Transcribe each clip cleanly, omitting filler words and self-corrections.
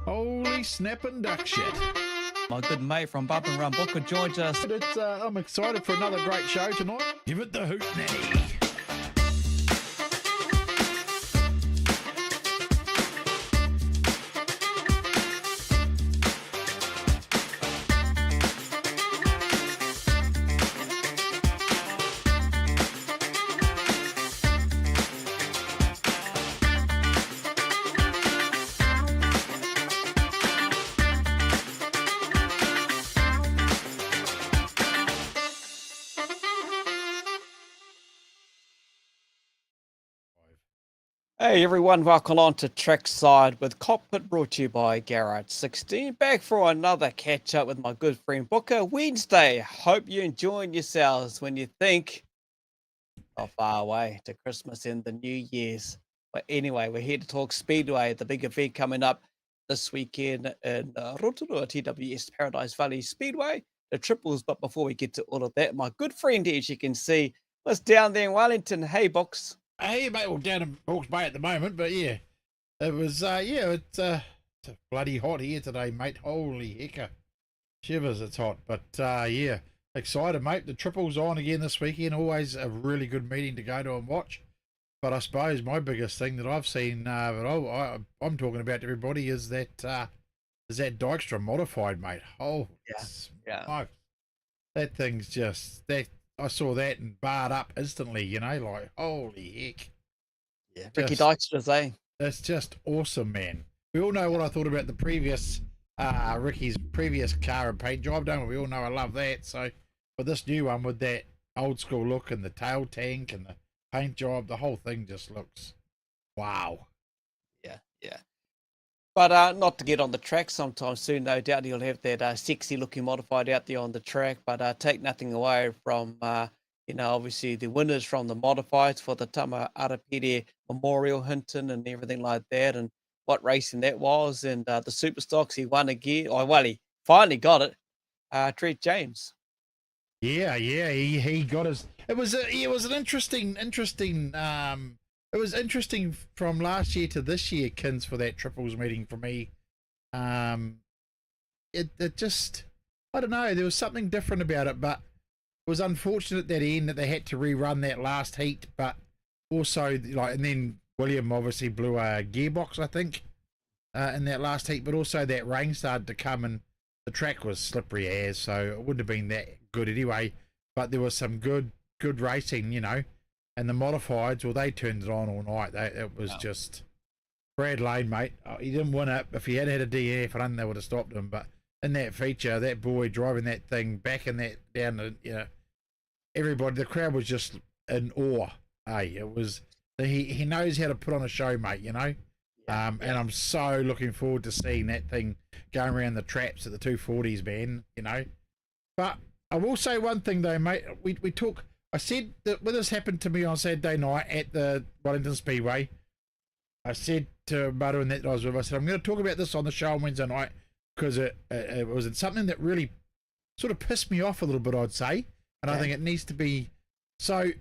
Holy snapping duck shit. My good mate from Bub and Rumbuka joins us. I'm excited for another great show tonight. Give it the hoot nanny. Hey everyone, welcome on to Trackside with Kokpit, brought to you by GARAGE16. Back for another catch up with my good friend Booker. Wednesday. Hope you're enjoying yourselves when you think not far away to Christmas and the New Year's. But anyway, we're here to talk Speedway, the big event coming up this weekend in Rotorua, TWS Paradise Valley Speedway, the triples. But before we get to all of that, my good friend, as you can see, was down there in Wellington. Hey, Box. Hey, mate, well, down in Hawke's Bay at the moment, but yeah, it was, it's bloody hot here today, mate. Holy hecker. Shivers, it's hot. But, yeah, excited, mate. The triple's on again this weekend. Always a really good meeting to go to and watch. But I suppose my biggest thing that I've seen, I'm talking about to everybody, is that Dykstra modified, mate. Oh, yeah. That thing's just, I saw that and barred up instantly, you know, like, holy heck. Yeah, Ricky Dykstra, eh? That's just awesome, man. We all know what I thought about the previous, Ricky's previous car and paint job, don't we? We all know I love that. So, but this new one with that old school look and the tail tank and the paint job, the whole thing just looks, wow. Yeah. But not to get on the track sometime soon, no doubt he'll have that sexy looking modified out there on the track. But take nothing away from, obviously the winners from the modifieds for the Ammaron Apere Memorial Hinton and everything like that, and what racing that was, and the superstocks he won again. Oh, well, he finally got it. Treat James. Yeah, he got his. It was an interesting. It was interesting from last year to this year, Kins, for that triples meeting for me. It just, I don't know, there was something different about it, but it was unfortunate that end that they had to rerun that last heat, but also, like, and then William obviously blew a gearbox, I think, in that last heat, but also that rain started to come and the track was slippery as, so it wouldn't have been that good anyway, but there was some good racing, you know. And the modifieds, well, they turned it on all night. It was just Brad Lane, mate. He didn't win it. If he had had a DF, I don't think they would have stopped him. But in that feature, that boy driving that thing back in that down, everybody, the crowd was just in awe. Hey, it was he knows how to put on a show, mate. You know, and I'm so looking forward to seeing that thing going around the traps at the 240s, man. You know, but I will say one thing though, mate. We talk. I said that when this happened to me on Saturday night at the Wellington Speedway, I said to Maru and that I was with, I said, I'm going to talk about this on the show on Wednesday night because it was something that really sort of pissed me off a little bit, I'd say. And I think it needs to be. So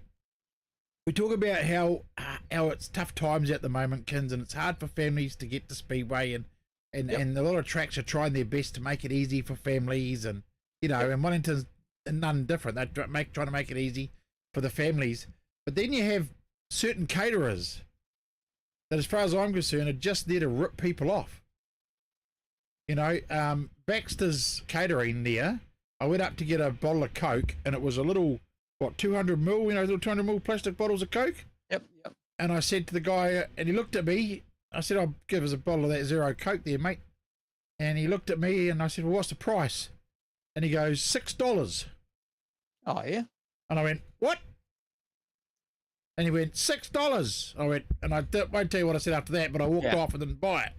we talk about how it's tough times at the moment, Kins, and it's hard for families to get to Speedway and a lot of tracks are trying their best to make it easy for families and, and Wellington's none different. They're trying to make it easy for the families, but then you have certain caterers that, as far as I'm concerned, are just there to rip people off. Baxter's Catering there, I went up to get a bottle of Coke, and it was a little, 200 ml, little 200 ml plastic bottles of Coke. Yep. And I said to the guy, and he looked at me, I said, I'll give us a bottle of that Zero Coke there, mate. And he looked at me, and I said, well, what's the price? And he goes, $6. Oh, yeah. And I went, what? And he went, $6. I went, and I won't tell you what I said after that, but I walked off and didn't buy it.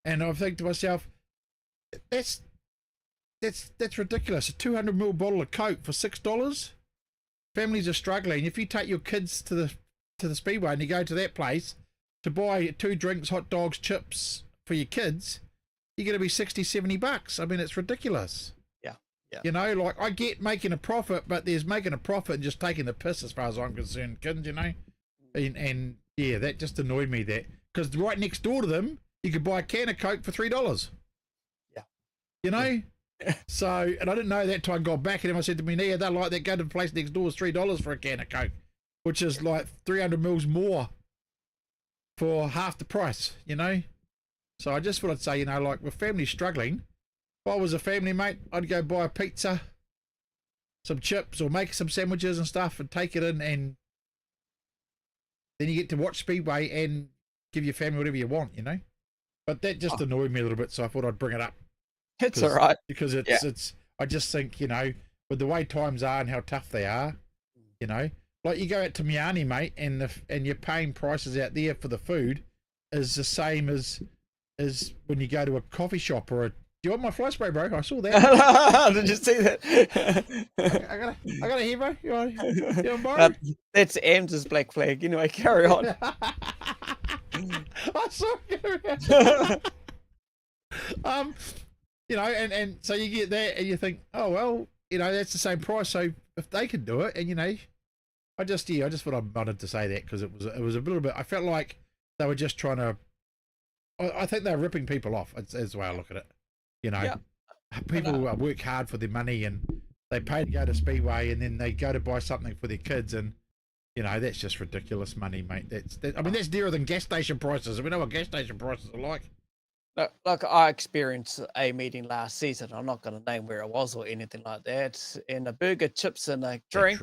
And I think to myself, that's ridiculous. A 200 ml bottle of Coke for $6. Families are struggling. If you take your kids to the Speedway and you go to that place to buy 2 drinks, hot dogs, chips for your kids, you're going to be $60-$70. I mean, it's ridiculous. Yeah. I get making a profit, but there's making a profit and just taking the piss as far as I'm concerned, kids, and yeah, that just annoyed me, that, because right next door to them, you could buy a can of Coke for $3. you know. So, and I didn't know that till I got back, and I said to me, Nia, they're like that. Go to the place next door is $3 for a can of Coke, which is like 300 mils more for half the price, you know. So I just thought I'd say, you know, like with families struggling, if I was a family, mate, I'd go buy a pizza, some chips, or make some sandwiches and stuff, and take it in, and then you get to watch Speedway and give your family whatever you want, you know. But that just annoyed me a little bit, so I thought I'd bring it up. It's all right. Because it's I just think, you know, with the way times are and how tough they are, you know, like you go out to Miami, mate, and you're paying prices out there for the food is the same as when you go to a coffee shop or a. Do you want my fly spray, bro? I saw that. Did you see that? I got a here, bro. You want borrow? That's Ammz's black flag. Anyway, carry on. I saw it. You know, and so you get that and you think, oh well, you know, that's the same price. So if they can do it, and you know, I just thought I wanted to say that because it was a little bit. I felt like they were just trying to. I think they're ripping people off. It's the way I look at it. You know, people work hard for their money and they pay to go to Speedway, and then they go to buy something for their kids, and you know that's just ridiculous money, mate. I mean, that's dearer than gas station prices. We know what gas station prices are like. Like I experienced a meeting last season. I'm not going to name where it was or anything like that. And a burger, chips, and a drink,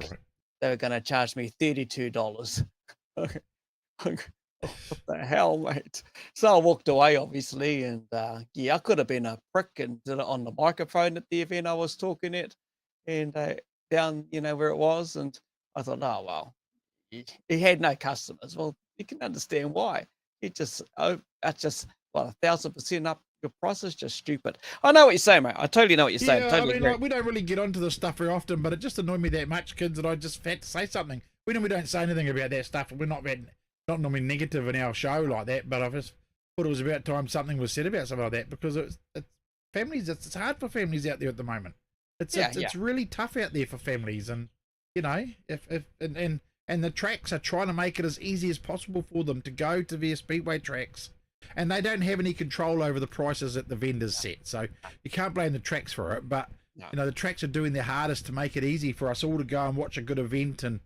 they were going to charge me $32. What the hell, mate? So I walked away, obviously, and I could have been a prick and did it on the microphone at the event I was talking at, and down, you know, where it was. And I thought, oh well, he had no customers. Well, you can understand why. That's just. 1,000% up your price is just stupid. I know what you're saying, mate. I totally know what you're saying. Yeah, totally I mean, like, we don't really get onto this stuff very often, but it just annoyed me that much, kids, that I just had to say something. We don't say anything about that stuff. We're not normally negative in our show like that, but I just thought it was about time something was said about something like that, because it's families. It's hard for families out there at the moment. It's really tough out there for families, and you know, and the tracks are trying to make it as easy as possible for them to go to their Speedway tracks. And they don't have any control over the prices that the vendors set, so you can't blame the tracks for it. But you know, the tracks are doing their hardest to make it easy for us all to go and watch a good event and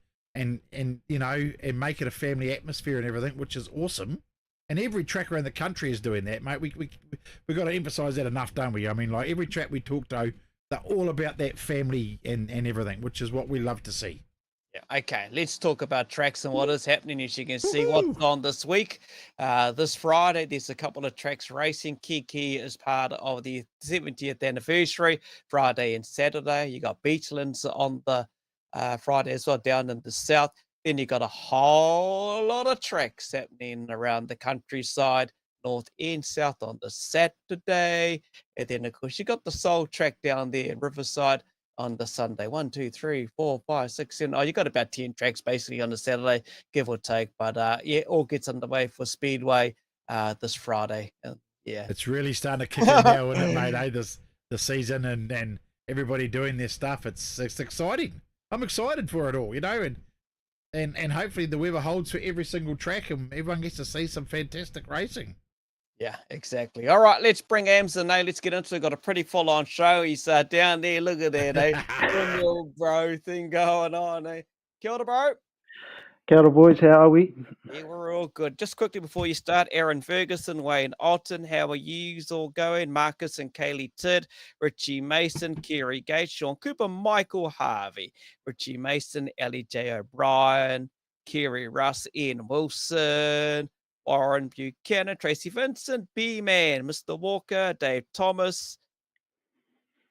you know, and make it a family atmosphere and everything, which is awesome. And every track around the country is doing that, mate. We got to emphasise that enough, don't we? I mean, like every track we talk to, they're all about that family and everything, which is what we love to see. Yeah, okay, let's talk about tracks and what is happening. As you can see, what's on this week. This Friday, there's a couple of tracks racing. Kiki is part of the 70th anniversary, Friday and Saturday. You got Beachlands on the Friday as well, down in the south. Then you got a whole lot of tracks happening around the countryside, north and south on the Saturday. And then, of course, you got the Soul track down there in Riverside on the Sunday. 1, 2, 3, 4, 5, 6, 7. Oh, you got about 10 tracks basically on the Saturday, give or take. But all gets underway for Speedway this Friday. Yeah, it's really starting to kick in now, isn't it, mate? The season and everybody doing their stuff. It's exciting. I'm excited for it all, you know, and hopefully the weather holds for every single track and everyone gets to see some fantastic racing. Yeah, exactly. All right, let's bring Ammz in now. Let's get into it. Got a pretty full-on show. He's down there. Look at that, eh? Little bro thing going on, eh? Kia ora, bro. Kia ora, boys. How are we? Yeah, we're all good. Just quickly before you start, Aaron Ferguson, Wayne Otten, how are you all going? Marcus and Kaylee Tidd, Richie Mason, Kerry Gates, Sean Cooper, Michael Harvey, Richie Mason, Ellie J. O'Brien, Kerry Russ, Ian Wilson, Warren Buchanan, Tracy Vincent, B-Man, Mr. Walker, Dave Thomas.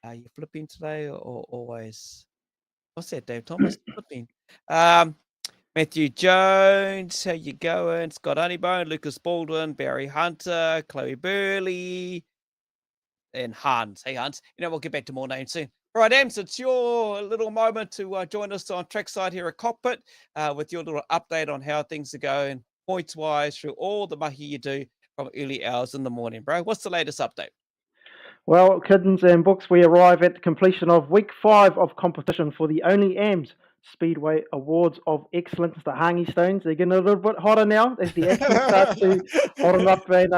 Are you flipping today or always? What's that, Dave Thomas? Flipping. Matthew Jones, how you going? Scott Honeybone, Lucas Baldwin, Barry Hunter, Chloe Burley, and Hans. Hey, Hans. You know, we'll get back to more names soon. All right, Ammz, it's your little moment to join us on Trackside here at Kokpit with your little update on how things are going, points-wise, through all the mahi you do from early hours in the morning, bro. What's the latest update? Well, kids and books, we arrive at the completion of week 5 of competition for the Only Ammz Speedway Awards of Excellence, the Hangi Stones. They're getting a little bit hotter now as the action starts to hot up, and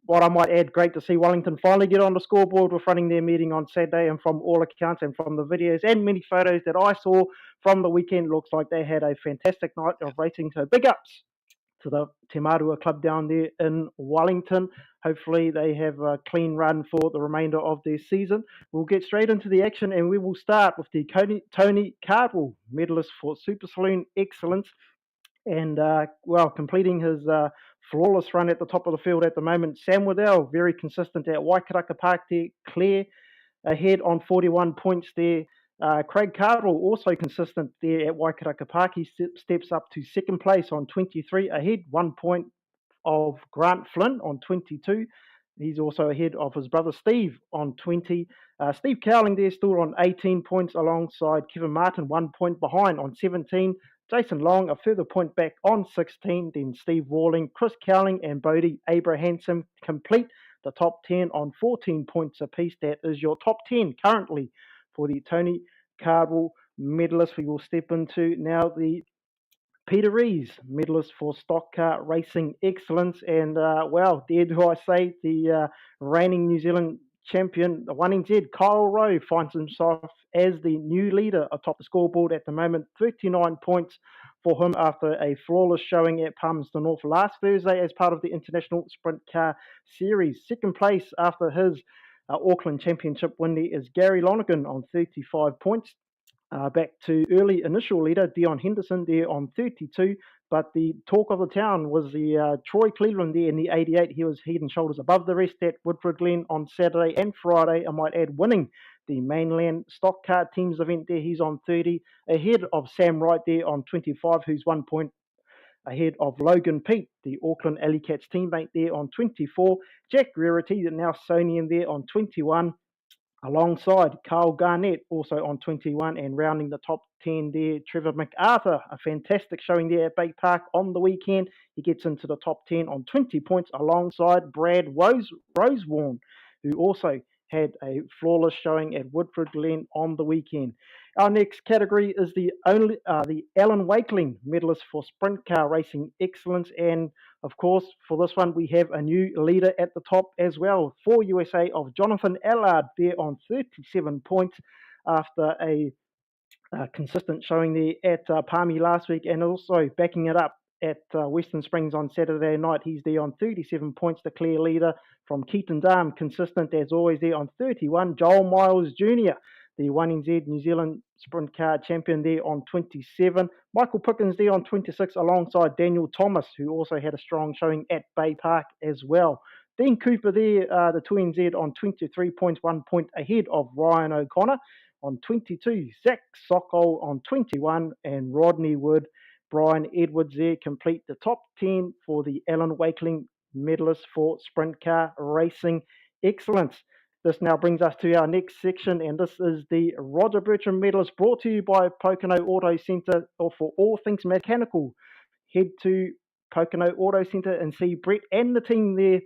what I might add, great to see Wellington finally get on the scoreboard with running their meeting on Saturday, and from all accounts and from the videos and many photos that I saw from the weekend, looks like they had a fantastic night of racing. So big ups to the Te Marua club down there in Wellington. Hopefully they have a clean run for the remainder of their season. We'll get straight into the action, and we will start with the Tony Cardwell medalist for Super Saloon Excellence. And, completing his flawless run at the top of the field at the moment, Sam Waddell, very consistent at Waikaraka Park there, clear ahead on 41 points there. Craig Cardwell also consistent there at Waikaraka Park. He steps up to second place on 23, ahead 1 point of Grant Flynn on 22. He's also ahead of his brother Steve on 20. Steve Cowling there still on 18 points alongside Kevin Martin, 1 point behind on 17. Jason Long a further point back on 16. Then Steve Walling, Chris Cowling and Bodie Abraham complete the top 10 on 14 points apiece. That is your top 10 currently for the Tony Cardwell medalist. We will step into now the Peter Rees, medalist for Stock Car Racing Excellence. And, dare do I say, the reigning New Zealand champion, the 1NZ, Kyle Rowe, finds himself as the new leader atop the scoreboard at the moment. 39 points for him after a flawless showing at Palmerston North last Thursday as part of the International Sprint Car Series. Second place after his Auckland Championship win there is Gary Lonergan on 35 points. Back to early initial leader, Dion Henderson there on 32, but the talk of the town was the Troy Cleveland there in the 88. He was head and shoulders above the rest at Woodford Glen on Saturday and Friday, I might add, winning the mainland stock car teams event there. He's on 30, ahead of Sam Wright there on 25, who's 1 point ahead of Logan Pete, the Auckland Alley Cats teammate there on 24. Jack Rarity, the now Sonian there on 21. Alongside Carl Garnett, also on 21, and rounding the top 10 there, Trevor MacArthur, a fantastic showing there at Bay Park on the weekend. He gets into the top 10 on 20 points alongside Brad Rosewarne, who also had a flawless showing at Woodford Glen on the weekend. Our next category is the Alan Wakeling medalist for Sprint Car Racing Excellence, and of course, for this one, we have a new leader at the top as well. For USA of Jonathan Allard there on 37 points after a consistent showing there at Palmy last week, and also backing it up at Western Springs on Saturday night. He's there on 37 points, the clear leader from Keaton Dam, consistent as always there on 31. Joel Miles Jr., the 1NZ New Zealand Sprint Car champion there on 27. Michael Pickens there on 26 alongside Daniel Thomas, who also had a strong showing at Bay Park as well. Dean Cooper there, the 2NZ on 23 points, 1 point ahead of Ryan O'Connor on 22. Zach Sokol on 21 and Rodney Wood, Brian Edwards there complete the top 10 for the Alan Wakeling medalist for Sprint Car Racing Excellence. This now brings us to our next section, and this is the Roger Bertram medalist brought to you by Pocono Auto Centre, or for all things mechanical. Head to Pocono Auto Centre and see Brett and the team there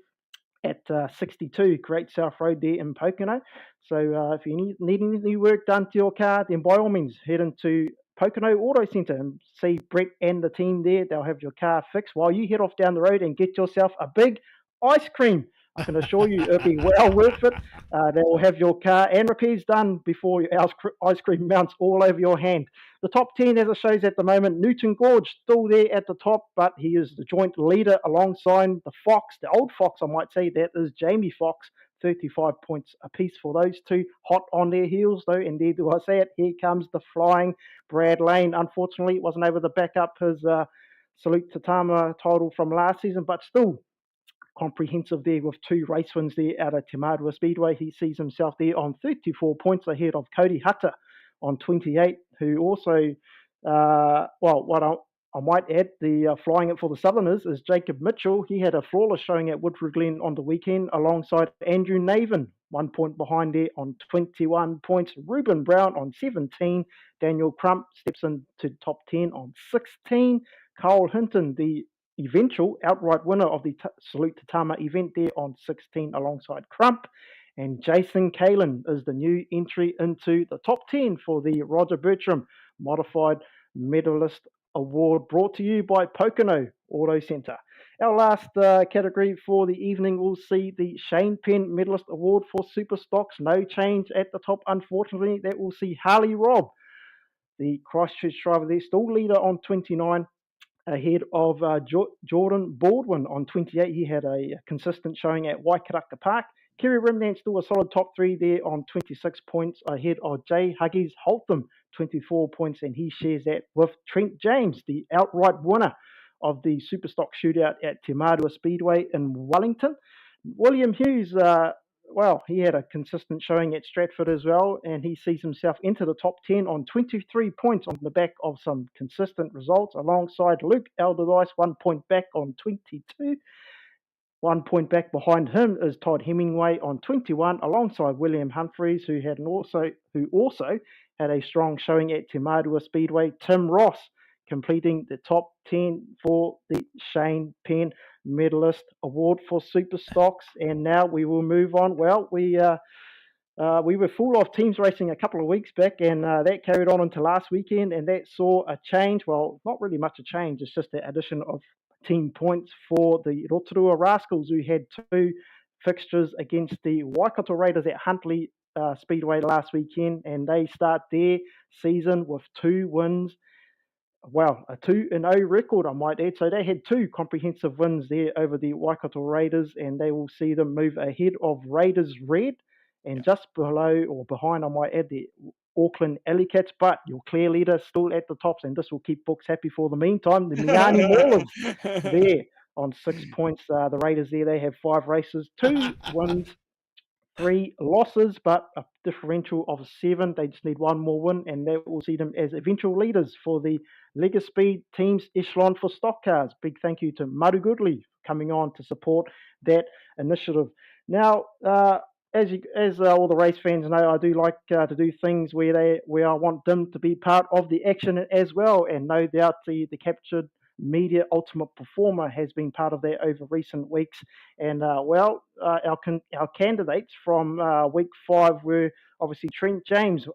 at 62 Great South Road there in Pocono. So if you need any work done to your car, then by all means head into Pocono Auto Centre and see Brett and the team there. They'll have your car fixed while you head off down the road and get yourself a big ice cream. I can assure you it'll be well worth it. They will have your car and repairs done before your ice cream mounts all over your hand. The top 10, as it shows at the moment, Newton Gorge still there at the top, but he is the joint leader alongside the Fox, the old Fox, I might say. That is Jamie Fox, 35 points apiece for those two. Hot on their heels, though, indeed do I say it. Here comes the flying Brad Lane. Unfortunately, wasn't able to back up his Salute to Tama title from last season, but still comprehensive there with 2 race wins there out of Te Marua Speedway. He sees himself there on 34 points ahead of Cody Hutter on 28, who also, what I might add, the flying it for the Southerners is Jacob Mitchell. He had a flawless showing at Woodford Glen on the weekend alongside Andrew Naven, 1 point behind there on 21 points. Reuben Brown on 17. Daniel Crump steps into top 10 on 16. Carl Hinton, the eventual outright winner of the Salute to Tama event there on 16 alongside Crump. And Jason Kalin is the new entry into the top 10 for the Roger Bertram Modified Medalist Award, brought to you by Pocono Auto Centre. Our last category for the evening will see the Shane Penn Medalist Award for Super Stocks. No change at the top, unfortunately. That will see Harley Robb, the Christchurch driver there, still leader on 29, ahead of Jordan Baldwin on 28. He had a consistent showing at Waikaraka Park. Kerry Rimnant still a solid top three there on 26 points, ahead of Jay Huggies Holtham, 24 points, and he shares that with Trent James, the outright winner of the Superstock Shootout at Te Marua Speedway in Wellington. William Hughes, he had a consistent showing at Stratford as well, and he sees himself into the top 10 on 23 points on the back of some consistent results, alongside Luke Alderdice, 1 point back on 22. 1 point back behind him is Todd Hemingway on 21, alongside William Humphreys, who also had a strong showing at Te Marua Speedway. Tim Ross completing the top 10 for the Shane Penn Medalist Award for Super Stocks. And now we will move on. Well, we were full of teams racing a couple of weeks back, and that carried on into last weekend, and that saw a change. Well, not really much a change. It's just the addition of team points for the Rotorua Rascals, who had 2 fixtures against the Waikato Raiders at Huntly Speedway last weekend, and they start their season with 2 wins. Well, a 2-0 record, I might add. So they had 2 comprehensive wins there over the Waikato Raiders, and they will see them move ahead of Raiders Red, and just below or behind, I might add, the Auckland Alley Cats. But your clear leader still at the tops, and this will keep books happy for the meantime. The Miani Maulers there on 6 points. The Raiders there, they have 5 races, 2 wins, 3 losses, but a differential of 7. They just need 1 more win, and that will see them as eventual leaders for the Legaspeed Teams Echelon for stock cars. Big thank you to Maru Goodley coming on to support that initiative. Now, as all the race fans know, I do like to do things where I want them to be part of the action as well, and no doubt the captured media ultimate performer has been part of that over recent weeks. And our candidates from week 5 were obviously Trent James,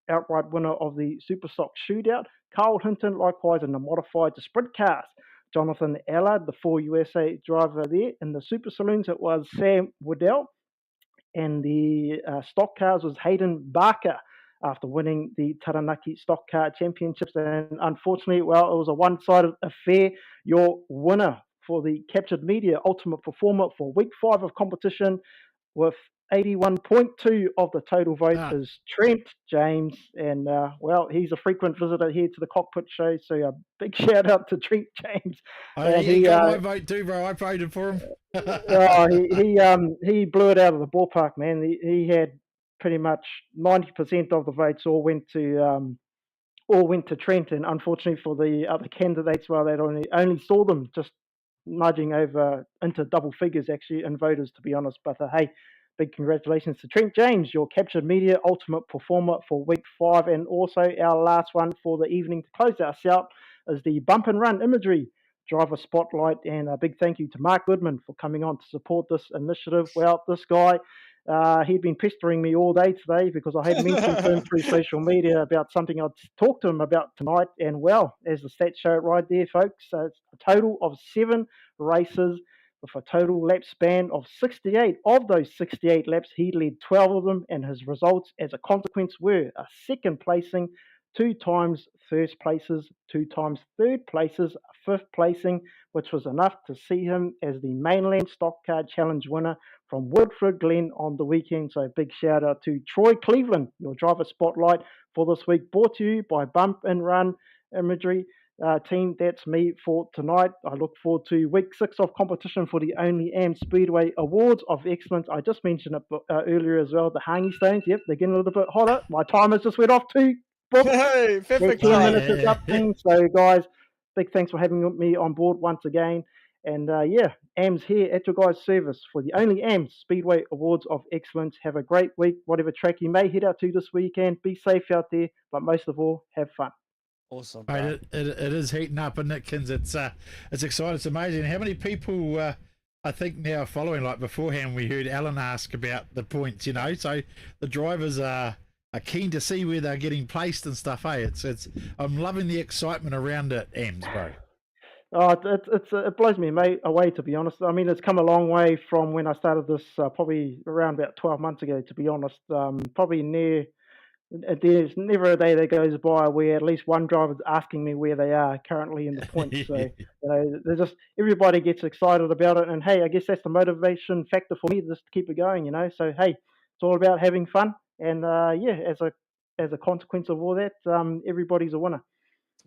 outright winner of the Superstock Shootout, Carl Hinton likewise in the modified to sprint cars, Jonathan Allard, the 4USA driver there. In the Super Saloons, it was Sam Waddell, and the stock cars was Hayden Barker, after winning the Taranaki Stock Car Championships. And unfortunately, well, it was a one-sided affair. Your winner for the Captured Media Ultimate Performer for week 5 of competition, with 81.2 of the total vote, is Trent James. And, he's a frequent visitor here to the Cockpit show, so a big shout-out to Trent James. He got my vote too, bro. I voted for him. He blew it out of the ballpark, man. He had pretty much 90% of the votes all went to Trent, and unfortunately for the other candidates, well, they only saw them just nudging over into double figures actually in voters, to be honest. But hey, big congratulations to Trent James, your Captured Media Ultimate Performer for week 5. And also our last one for the evening to close us out is the Bump and Run Imagery Driver Spotlight, and a big thank you to Mark Goodman for coming on to support this initiative. Well, this guy, he'd been pestering me all day today because I had mentioned to him through social media about something I'd talked to him about tonight. And well, as the stats show it right there, folks, it's a total of 7 races with a total lap span of 68. Of those 68 laps, he led 12 of them, and his results as a consequence were a second placing, 2 times first places, 2 times third places, a 5th placing, which was enough to see him as the Mainland Stock Car Challenge winner from Woodford Glen on the weekend. So big shout out to Troy Cleveland, your driver spotlight for this week, brought to you by Bump and Run Imagery team. That's me for tonight. I look forward to week 6 of competition for the Only Ammz Speedway Awards of Excellence. I just mentioned it earlier as well, the Hangi Stones. Yep, they're getting a little bit hotter. My timers just went off too. Hey, 10 minutes is up. So guys, big thanks for having me on board once again. And Ammz here at your guys' service for the Only Ammz Speedway Awards of Excellence. Have a great week, whatever track you may head out to this weekend. Be safe out there, but most of all, have fun. Awesome. Mate, it is heating up, isn't it, Kins? It's exciting. It's amazing. How many people I think now are following? Like beforehand, we heard Alan ask about the points, so the drivers are keen to see where they're getting placed and stuff. Hey, I'm loving the excitement around it, Ammz, bro. Oh, it blows me away, to be honest. I mean, it's come a long way from when I started this, probably around about 12 months ago, to be honest. Probably near, there's never a day that goes by where at least one driver's asking me where they are currently in the points. So, they're just, everybody gets excited about it. And hey, I guess that's the motivation factor for me, just to keep it going, So, hey, it's all about having fun. And yeah, as a consequence of all that, everybody's a winner.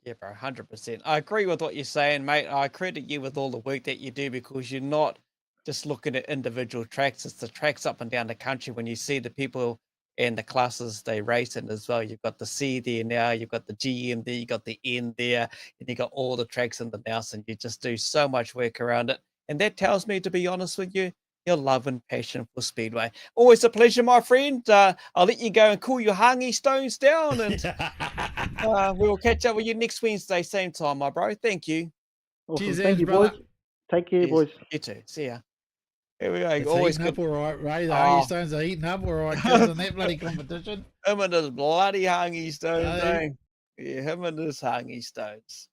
Yeah, bro, 100%. I agree with what you're saying, mate. I credit you with all the work that you do because you're not just looking at individual tracks. It's the tracks up and down the country when you see the people and the classes they race in as well. You've got the C there now, you've got the GM there, you've got the N there, and you've got all the tracks in the mouse, and you just do so much work around it. And that tells me, to be honest with you, your love and passion for Speedway. Always a pleasure, my friend. I'll let you go and cool your hangy stones down, and we'll catch up with you next Wednesday, same time, my bro. Thank you. Awesome. Cheers, Thank you, brother. boys. Take care, Yes, boys. you too. See ya. Here we go. It's Always heating good. up all right, Ray. The Oh. Hangy Stones are heating up all right, kids, in that bloody competition. Him and his bloody hangy stones, Aye. Yeah, him and his hangy stones.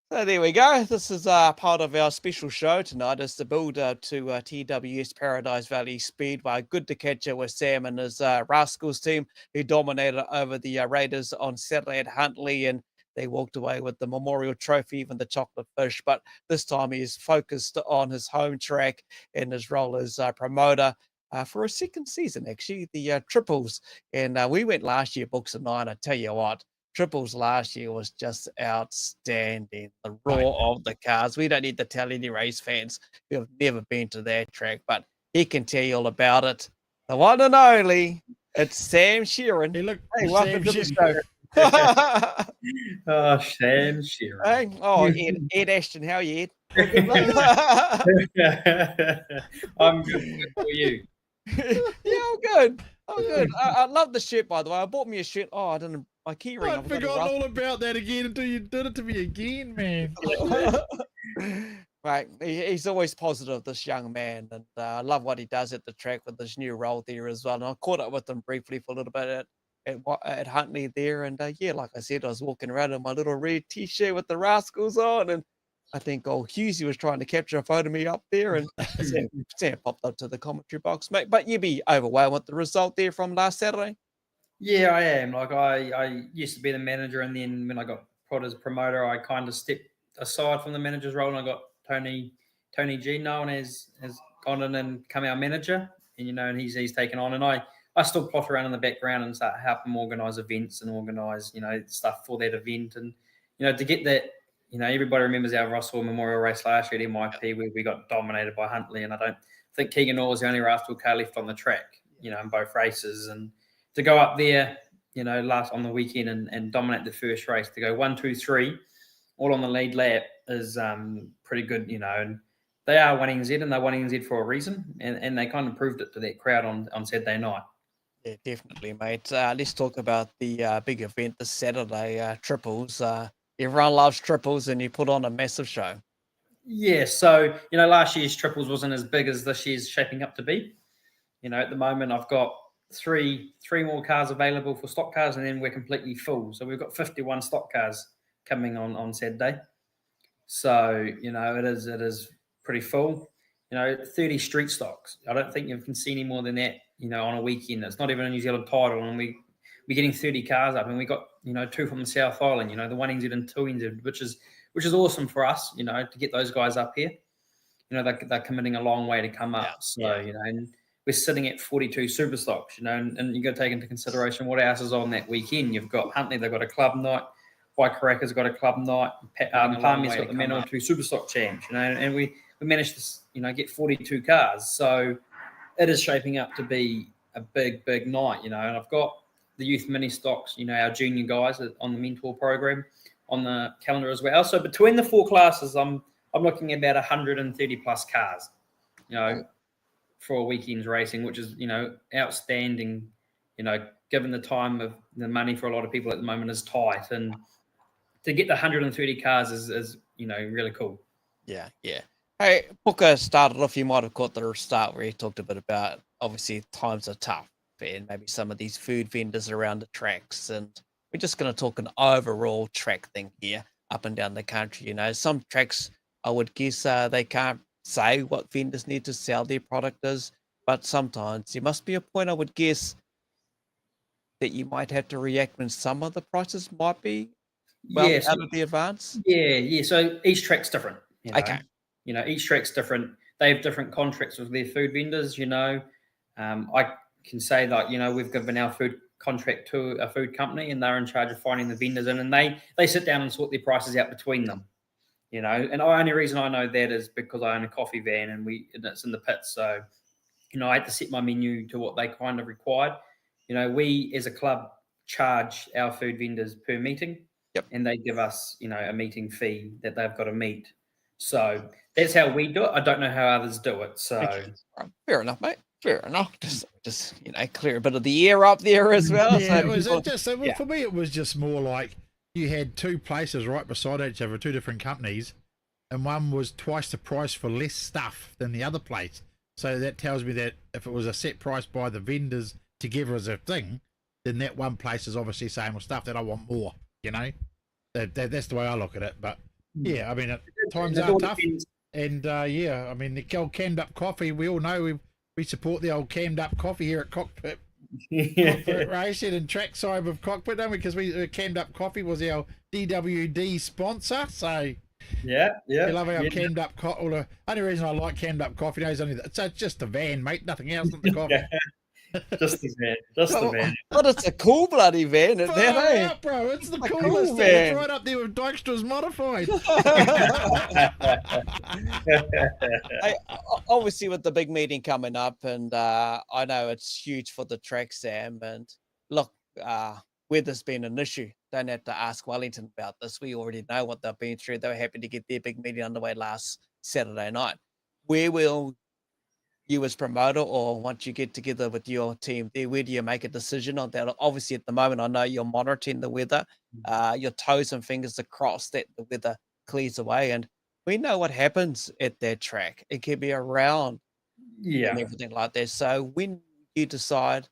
So there we go. This is part of our special show tonight. It's the build-up to TWS Paradise Valley Speedway. Good to catch up with Sam and his Rascals team, who dominated over the Raiders on Saturday at Huntley, and they walked away with the Memorial Trophy, even the chocolate fish. But this time he's focused on his home track and his role as promoter for a second season, actually, the Triples. And we went last year, Books of Nine. I tell you what, Triples last year was just outstanding. The roar of the cars. We don't need to tell any race fans who have never been to that track, but he can tell you all about it. The one and only, it's Sam Sheeran. Hey, look, Hey, Sam welcome to the Sheeran. show. Oh, Sam Sheeran. Hey, oh, Ed Ashton, how are you, Ed? I'm good. How are you? Yeah, I'm good. I'm good. I love the shirt, by the way. I bought me a shirt. Oh, I didn't. My key ring. I'd forgotten all about that again until you did it to me again, man. Right, he's always positive, this young man, and I love what he does at the track with his new role there as well. And I caught up with him briefly for a little bit at Huntley there, and yeah, like I said, I was walking around in my little red T-shirt with the Rascals on, and I think old Husey was trying to capture a photo of me up there, and Sam popped up to the commentary box, mate. But you'd be overwhelmed with the result there from last Saturday. Yeah, I am. Like I used to be the manager, and then when I got put as promoter, I kind of stepped aside from the manager's role, and I got Tony G, known has gone in and become our manager, and and he's taken on, and I still plot around in the background and start helping organise events and organise stuff for that event, and to get that. Everybody remembers our Russell Memorial race last year at MIP where we got dominated by Huntley, and I don't think Keegan Orr was the only rascal car left on the track, in both races, and to go up there, last on the weekend and dominate the first race, to go 1, 2, 3, all on the lead lap is pretty good, and they are winning Z, and they're winning Z for a reason, and they kind of proved it to that crowd on Saturday night. Yeah, definitely, mate. Let's talk about the big event this Saturday, Triples. Everyone loves Triples, and you put on a massive show. Yeah, so, last year's Triples wasn't as big as this year's shaping up to be. At the moment, I've got three more cars available for stock cars, and then we're completely full. So we've got 51 stock cars coming on Saturday. So, it is pretty full. 30 street stocks. I don't think you can see any more than that, on a weekend. It's not even a New Zealand title, and we're getting 30 cars up, and we got, 2 from the South Island, the 1NZ and 2NZ, which is awesome for us, to get those guys up here. They're committing a long way to come up. And we're sitting at 42 super stocks, and you've got to take into consideration what else is on that weekend. You've got Huntley, they've got a club night. Waikaraka's got a club night. Palmer's got the Men 2 super stock champs, and we managed to, get 42 cars. So it is shaping up to be a big, big night, and I've got the youth mini stocks, our junior guys on the mentor program on the calendar as well. So between the 4 classes, I'm looking at about 130 plus cars, for a weekend's racing, which is, outstanding, given the time of the money for a lot of people at the moment is tight, and to get the 130 cars is really cool. Yeah. Hey, Booker started off, you might have caught the start where he talked a bit about, obviously, times are tough and maybe some of these food vendors around the tracks. And we're just going to talk an overall track thing here. up and down the country. You know, some tracks I would guess they can't say what vendors need to sell their product is, but sometimes there must be a point I would guess that you might have to react when some of the prices might be well Yes. out of the advance. Yeah. So each track's different. You know? Okay. You know, each track's different. They have different contracts with their food vendors. You know, I can say that, you know, we've given our food contract to a food company, and they're in charge of finding the vendors in, and they sit down and sort their prices out between them. You know, and the only reason I know that is because I own a coffee van, and it's in the pits. So, you know, I had to set my menu to what they kind of required. You know, we as a club charge our food vendors per meeting. Yep. And they give us, you know, a meeting fee that they've got to meet. So that's how we do it. I don't know how others do it. So Okay. Right. Fair enough, mate. Fair enough. Just you know, clear a bit of the air up there as well. Yeah, So for me, it was just more like you had two places right beside each other, two different companies, and one was twice the price for less stuff than the other place. So that tells me that if it was a set price by the vendors together as a thing, then that one place is obviously saying, well, stuff that I want more, you know? That's the way I look at it. But yeah, I mean, times are tough. And yeah, I mean, the old cammed up coffee, we all know we support the old cammed up coffee here at Kokpit. Cockpit Racing and Trackside with Kokpit, don't we? Because cammed up coffee was our DWD sponsor. So yeah, we love our cammed up coffee. The only reason I like cammed up coffee is only that it's just a van, mate. Nothing else than the coffee. Just the van. Just the van. But it's a cool bloody van, isn't it? Far Eh? out, bro. It's the cool coolest thing. van. It's right up there with Dykstra's Modified. Hey, obviously with the big meeting coming up, and I know it's huge for the track, Sam, and look, weather's been an issue. Don't have to ask Wellington about this. We already know what they've been through. They were happy to get their big meeting underway last Saturday night. Where will you as promoter, or once you get together with your team there, where do you make a decision on that? Obviously at the moment, I know you're monitoring the weather, your toes and fingers across that the weather clears away, and we know what happens at that track. It can be around and everything like that. So when you decide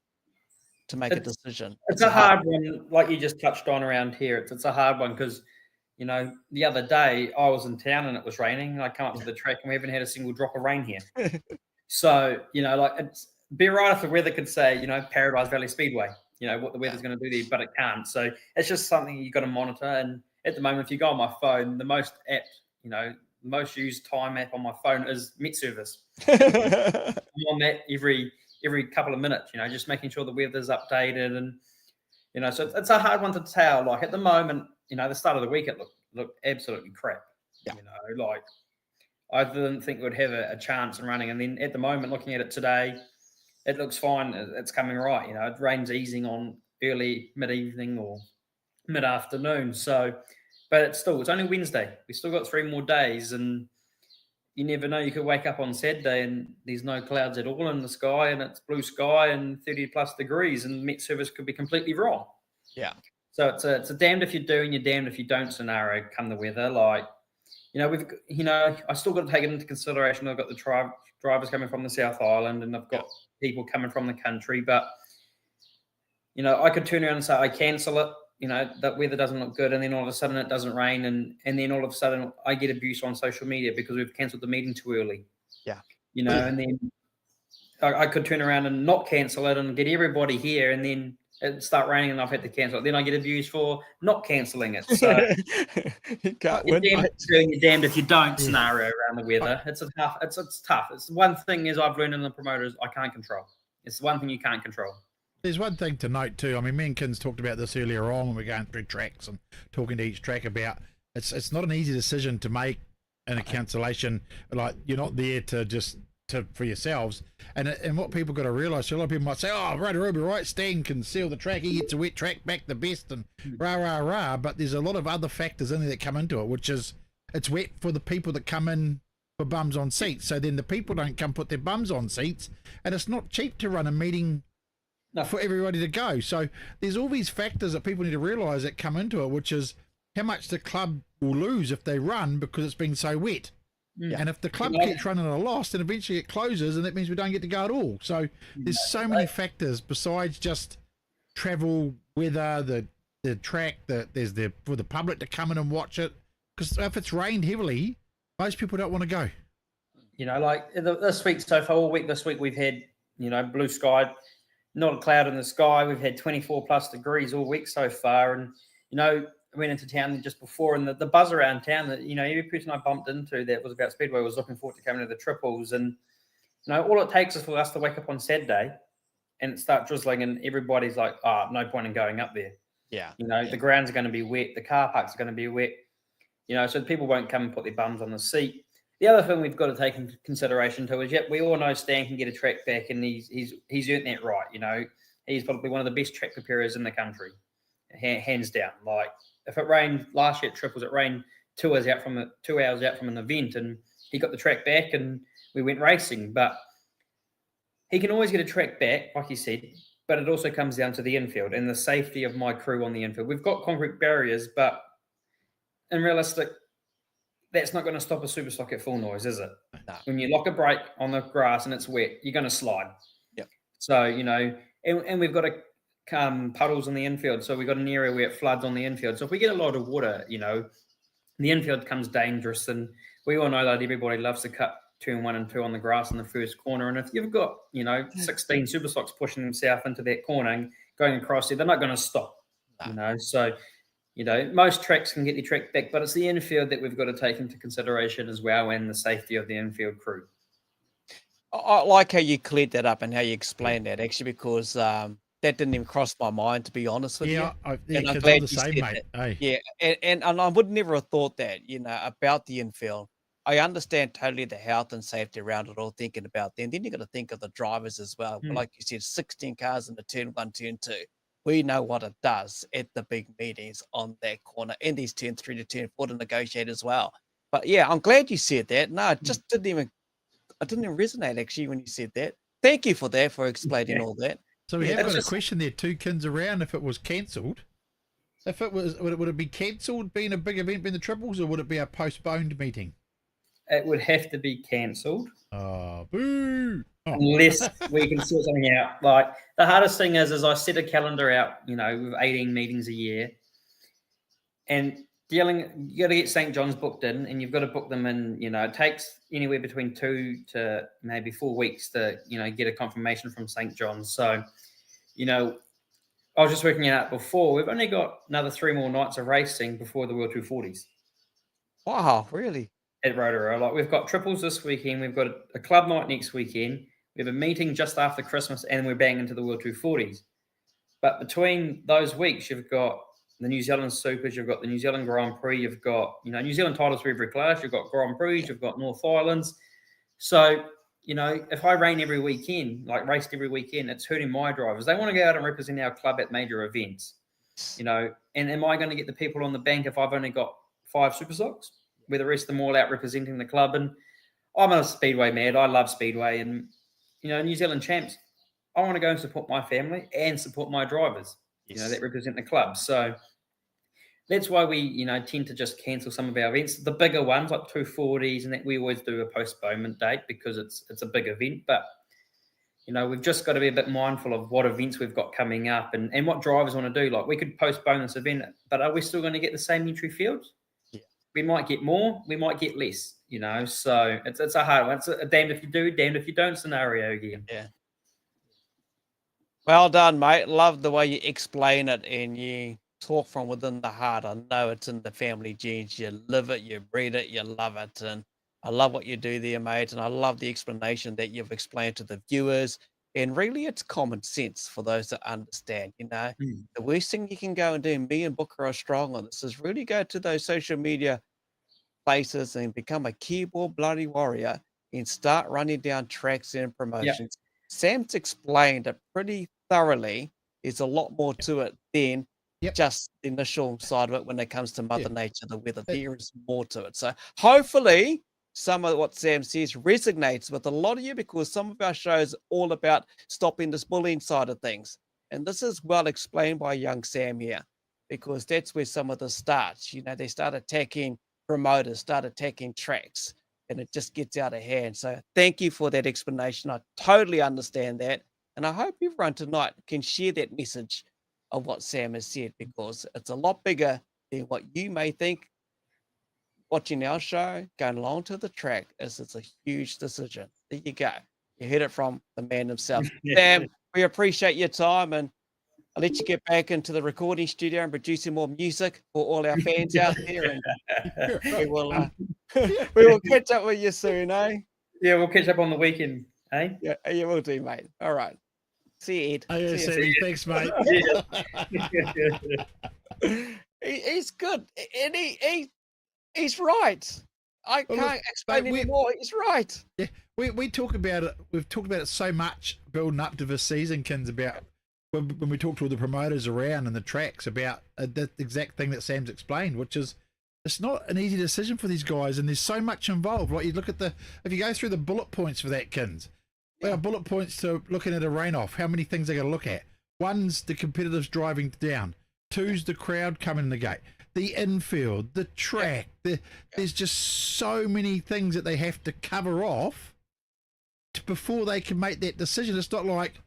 to make a decision, it's a hard one, like you just touched on around here. It's a hard one because, you know, the other day I was in town and it was raining, and I come up to the track and we haven't had a single drop of rain here. So, you know, like, it's be right if the weather could say, you know, Paradise Valley Speedway, you know, what the weather's going to do there, but it can't. So it's just something you've got to monitor. And at the moment, if you go on my phone, the most app, you know, the most used time app on my phone is Met Service. I'm on that every couple of minutes, you know, just making sure the weather's updated. And, you know, so it's a hard one to tell. Like at the moment, you know, the start of the week, it looked absolutely crap. Yeah. You know, like, I didn't think we'd have a chance in running. And then at the moment, looking at it today, it looks fine. It's coming right. You know, it rain's easing on early mid-evening or mid-afternoon. So, but it's only Wednesday. We still got 3 more days, and you never know. You could wake up on Saturday and there's no clouds at all in the sky, and it's blue sky and 30 plus degrees, and Met Service could be completely wrong. Yeah. So it's a damned if you do and you're damned if you don't scenario come the weather. Like, you know, I still got to take it into consideration. I've got the drivers coming from the South Island, and I've got people coming from the country. But, you know, I could turn around and say I cancel it. You know, that weather doesn't look good, and then all of a sudden it doesn't rain, and then all of a sudden I get abuse on social media because we've cancelled the meeting too early. Yeah. You know, and then I could turn around and not cancel it and get everybody here, and then it start raining and I've had to cancel it. Then I get abused for not cancelling it. So you can't you're win, damned mate. if you do and you're damned if you don't scenario around the weather. It's tough. It's tough. It's one thing is I've learned in the promoters I can't control. It's the one thing you can't control. There's one thing to note too. I mean, me and Kins talked about this earlier on when we're going through tracks and talking to each track about it's not an easy decision to make in a cancellation. Like, you're not there for yourselves. And what people got to realise, so a lot of people might say, oh, Rotorua, right, Stan can seal the track, he gets a wet track back the best, and rah, rah, rah. But there's a lot of other factors in there that come into it, which is it's wet for the people that come in for bums on seats. So then the people don't come put their bums on seats, and it's not cheap to run a meeting for everybody to go. So there's all these factors that people need to realise that come into it, which is how much the club will lose if they run because it's been so wet. Yeah. And if the club keeps running at a loss, then eventually it closes, and that means we don't get to go at all. So there's so many factors besides just travel, weather, the track, there's for the public to come in and watch it. Because if it's rained heavily, most people don't want to go. You know, like this week so far, all week this week we've had, you know, blue sky, not a cloud in the sky. We've had 24 plus degrees all week so far, and you know, I went into town just before, and the buzz around town that, you know, every person I bumped into that was about Speedway was looking forward to coming to the triples, and you know, all it takes is for us to wake up on Saturday and it start drizzling, and everybody's like, "Oh, no point in going up there." Yeah. You know, the grounds are going to be wet, the car parks are going to be wet. You know, so people won't come and put their bums on the seat. The other thing we've got to take into consideration too is, we all know Stan can get a track back, and he's earned that right. You know, he's probably one of the best track preparers in the country, hands down. Like if it rained last year at Triples, it rained 2 hours out from an event, and he got the track back, and we went racing. But he can always get a track back, like you said. But it also comes down to the infield and the safety of my crew on the infield. We've got concrete barriers, but in realistic, that's not going to stop a super stock at full noise, is it? No. When you lock a brake on the grass and it's wet, you're going to slide. Yep. So, you know, and we've got puddles in the infield. So we've got an area where it floods on the infield. So if we get a lot of water, you know, the infield becomes dangerous. And we all know that everybody loves to cut turn 1 and 2 on the grass in the first corner. And if you've got, you know, 16 super stocks pushing themselves into that corner and going across there, they're not going to stop, you know. So, you know, most tracks can get their track back, but it's the infield that we've got to take into consideration as well, and the safety of the infield crew. I like how you cleared that up and how you explained that, actually, because that didn't even cross my mind, to be honest with you. Yeah, I'm glad the you same, said mate. that. Hey. Yeah, and I would never have thought that, you know, about the infield. I understand totally the health and safety around it all, thinking about them. Then you got to think of the drivers as well. Like you said, 16 cars in the turn 1, turn 2. We know what it does at the big meetings on that corner, and these turn 3 to turn 4 to negotiate as well. But yeah, I'm glad you said that. No, it just didn't even resonate actually when you said that. Thank you for that, for explaining all that. So we have got a question there, 2 Kins around. If it was cancelled, would it be cancelled, being a big event, being the triples, or would it be a postponed meeting? It would have to be cancelled. Oh, boo! Unless we can sort something out. Like the hardest thing is I set a calendar out, you know, with 18 meetings a year, and you got to get St. John's booked in, and you've got to book them in. You know, it takes anywhere between 2 to maybe 4 weeks to, you know, get a confirmation from St. John's. So, you know, I was just working it out before. We've only got another 3 more nights of racing before the World 240s. Wow, really? At Rotorua. Like we've got triples this weekend, we've got a club night next weekend, we have a meeting just after Christmas, and we're banging into the World 240s. But between those weeks, you've got the New Zealand Supers, you've got the New Zealand Grand Prix, you've got, you know, New Zealand titles for every class, you've got Grand Prix, you've got North Islands. So, you know, if I raced every weekend, it's hurting my drivers. They want to go out and represent our club at major events, you know. And am I going to get the people on the bank if I've only got 5 super stocks, where the rest of them all out representing the club? And I'm a Speedway mad. I love Speedway. And, you know, New Zealand champs, I want to go and support my family and support my drivers, you know, that represent the club. So that's why we, you know, tend to just cancel some of our events. The bigger ones like 240s, and that we always do a postponement date because it's a big event. But, you know, we've just got to be a bit mindful of what events we've got coming up and what drivers want to do. Like we could postpone this event, but are we still going to get the same entry fields? We might get more, we might get less, you know. So it's a hard one. It's a damned if you do, damned if you don't scenario again. Yeah. Well done, mate. Love the way you explain it and you talk from within the heart. I know it's in the family genes. You live it, you breathe it, you love it. And I love what you do there, mate. And I love the explanation that you've explained to the viewers. And really, it's common sense for those that understand, you know. The worst thing you can go and do, me and Booker are strong on this, is really go to those social media places and become a keyboard bloody warrior and start running down tracks and promotions. Sam's explained it pretty thoroughly. There's a lot more to it than just the initial side of it when it comes to Mother Nature, the weather. There is more to it. So hopefully some of what Sam says resonates with a lot of you, because some of our shows are all about stopping this bullying side of things. And this is well explained by young Sam here, because that's where some of this starts. You know, they start attacking promoters, start attacking tracks, and it just gets out of hand. So thank you for that explanation. I totally understand that. And I hope everyone tonight can share that message of what Sam has said, because it's a lot bigger than what you may think watching our show, going along to the track, it's a huge decision. There you go. You heard it from the man himself. Sam, we appreciate your time, and I'll let you get back into the recording studio and producing more music for all our fans out there. And we will, we will catch up with you soon, eh? Yeah, we'll catch up on the weekend, eh? Yeah, you will do, mate. All right. See you, Ed. Oh, yeah, See you. Sammy, thanks, mate. He's good, and he's right. I can't explain anymore. He's right. Yeah, we talk about it. We've talked about it so much building up to this season, Kins, about when we talk to all the promoters around and the tracks about the exact thing that Sam's explained, which is it's not an easy decision for these guys, and there's so much involved. Like you look at if you go through the bullet points for that, Kins, well, bullet points to looking at a rain-off, how many things they got to look at. One's the competitors driving down. Two's the crowd coming in the gate. The infield, the track. There's just so many things that they have to cover off before they can make that decision. It's not like,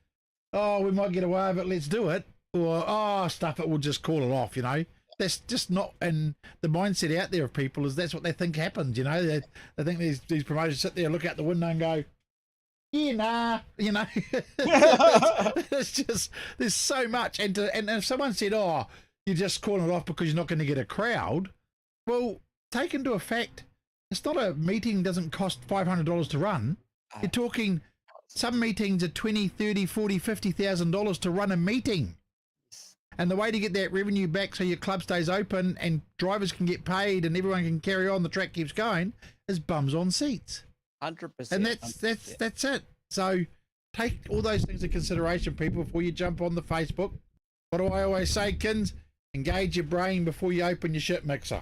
oh, we might get away with it, let's do it. Or, oh, stuff it, we'll just call it off, you know. That's just not in the mindset out there of people, is that's what they think happens, you know. They think these promoters sit there, look out the window and go, yeah, nah, you know. It's just, there's so much. And if someone said, oh, you're just calling it off because you're not going to get a crowd, well, take into effect, it's not a meeting doesn't cost $500 to run. You're talking, some meetings are $20, $30, $40, $50,000 to run a meeting. And the way to get that revenue back so your club stays open and drivers can get paid and everyone can carry on, the track keeps going, is bums on seats. 100%. And that's it. So take all those things into consideration, people, before you jump on the Facebook. What do I always say, Kins? Engage your brain before you open your shit mixer.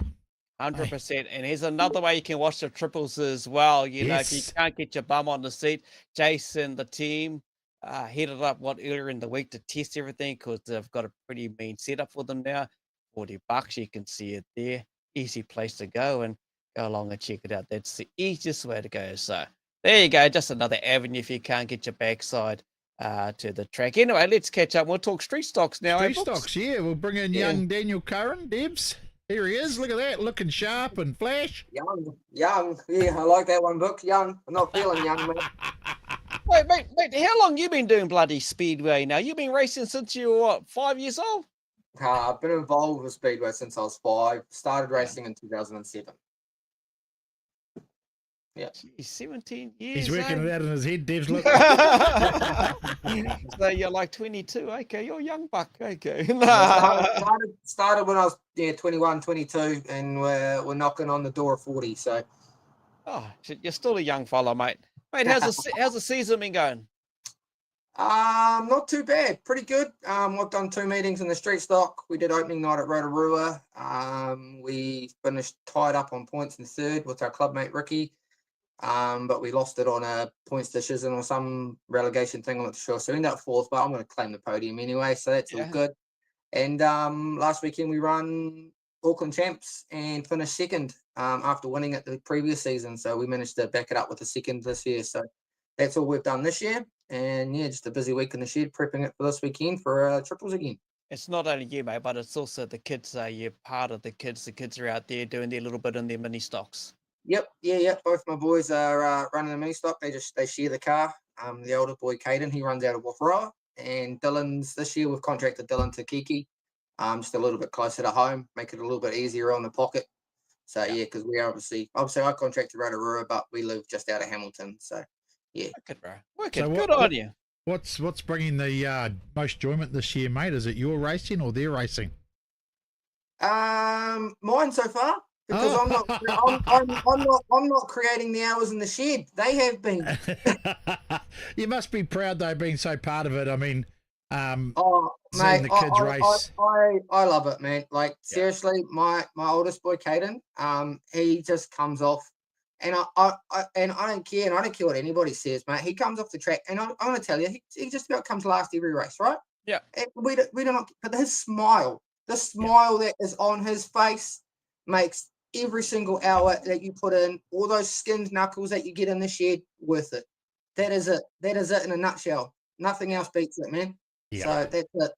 100%. And here's another way you can watch the triples as well. You know, if you can't get your bum on the seat, Jason, the team, headed up earlier in the week to test everything because they've got a pretty mean setup for them now. $40, you can see it there. Easy place to go and go along and check it out. That's the easiest way to go. So there you go. Just another avenue if you can't get your backside to the track. Anyway, let's catch up. We'll talk street stocks now. Street stocks, yeah. We'll bring in young Daniel Curran, Debs. Here he is. Look at that, looking sharp and flash. Young. Yeah, I like that one, Book. Young. I'm not feeling young, man. Wait, how long you been doing bloody speedway now? You've been racing since you were, what, 5 years old? I've been involved with speedway since I was 5. Started racing in 2007. Yeah. He's 17 years. He's working it out in his head, Debs. Look. So you're like 22. Okay, you're a young buck. Okay. Started when I was 21, 22, and we're knocking on the door of 40. So. Oh, shit, you're still a young fella, mate. Mate, how's the season been going? Not too bad. Pretty good. I've done 2 meetings in the street stock. We did opening night at Rotorua. We finished tied up on points in 3rd with our clubmate Ricky. But we lost it on a points decision or some relegation thing. I'm not sure. So we ended up 4th, but I'm going to claim the podium anyway. So that's all good. And last weekend we run Auckland Champs and finished 2nd after winning it the previous season. So we managed to back it up with a 2nd this year. So that's all we've done this year. And yeah, just a busy week in the shed prepping it for this weekend for triples again. It's not only you, mate, but it's also the kids. You're part of the kids. The kids are out there doing their little bit in their mini stocks. Yep. Both my boys are running the mini stock. They share the car. The older boy, Caden, he runs out of Rotorua. And Dylan's, this year we've contracted Dylan to Kiki. Just a little bit closer to home, make it a little bit easier on the pocket. So because we obviously I contracted Rotorua, but we live just out of Hamilton. So yeah. Wicked, bro. Wicked. So good on you. What's bringing the most enjoyment this year, mate? Is it your racing or their racing? Mine so far. Because I'm not creating the hours in the shed. They have been. You must be proud though, being so part of it. I mean, mate, the kids race. I love it, man. Like seriously, my oldest boy, Caden, he just comes off, and I don't care, and I don't care what anybody says, mate. He comes off the track, and I'm going to tell you, he just about comes last every race, right? Yeah. And we don't, but his smile, the smile that is on his face, makes every single hour that you put in, all those skinned knuckles that you get in the shed, worth it. That is it. That is it in a nutshell. Nothing else beats it, man. Yeah. So that's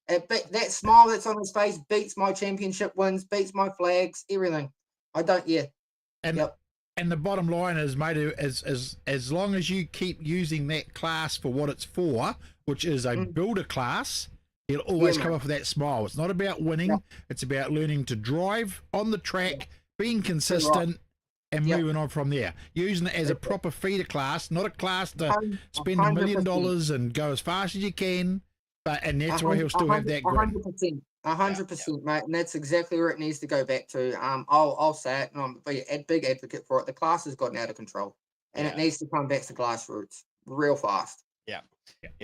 it. That smile that's on his face beats my championship wins, beats my flags, everything. I don't. Yeah. And Yep. and the bottom line is, mate, as long as you keep using that class for what it's for, which is a builder class, it'll always come off with that smile. It's not about winning. It's about learning to drive on the track, being consistent, and moving on from there. Using it as a proper feeder class, not a class to spend $1 million and go as fast as you can. And that's why he'll still have that grit. 100%, mate, and that's exactly where it needs to go back to. I'll say it, and I'm a big advocate for it. The class has gotten out of control, and it needs to come back to grassroots real fast. Yeah,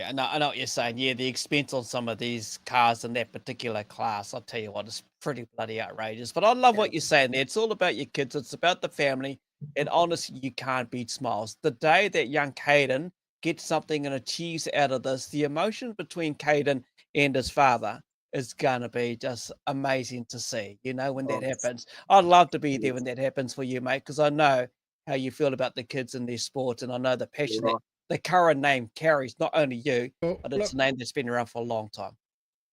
I know what you're saying. Yeah, the expense on some of these cars in that particular class, I'll tell you what, it's pretty bloody outrageous. But I love what you're saying there. It's all about your kids. It's about the family. And honestly, you can't beat smiles. The day that young Caden gets something and achieves out of this, the emotion between Caden and his father is going to be just amazing to see, you know, when that happens. I'd love to be there when that happens for you, mate, because I know how you feel about the kids in their sport, and I know the passion that the Curran name carries, not only you, but it's a name that's been around for a long time.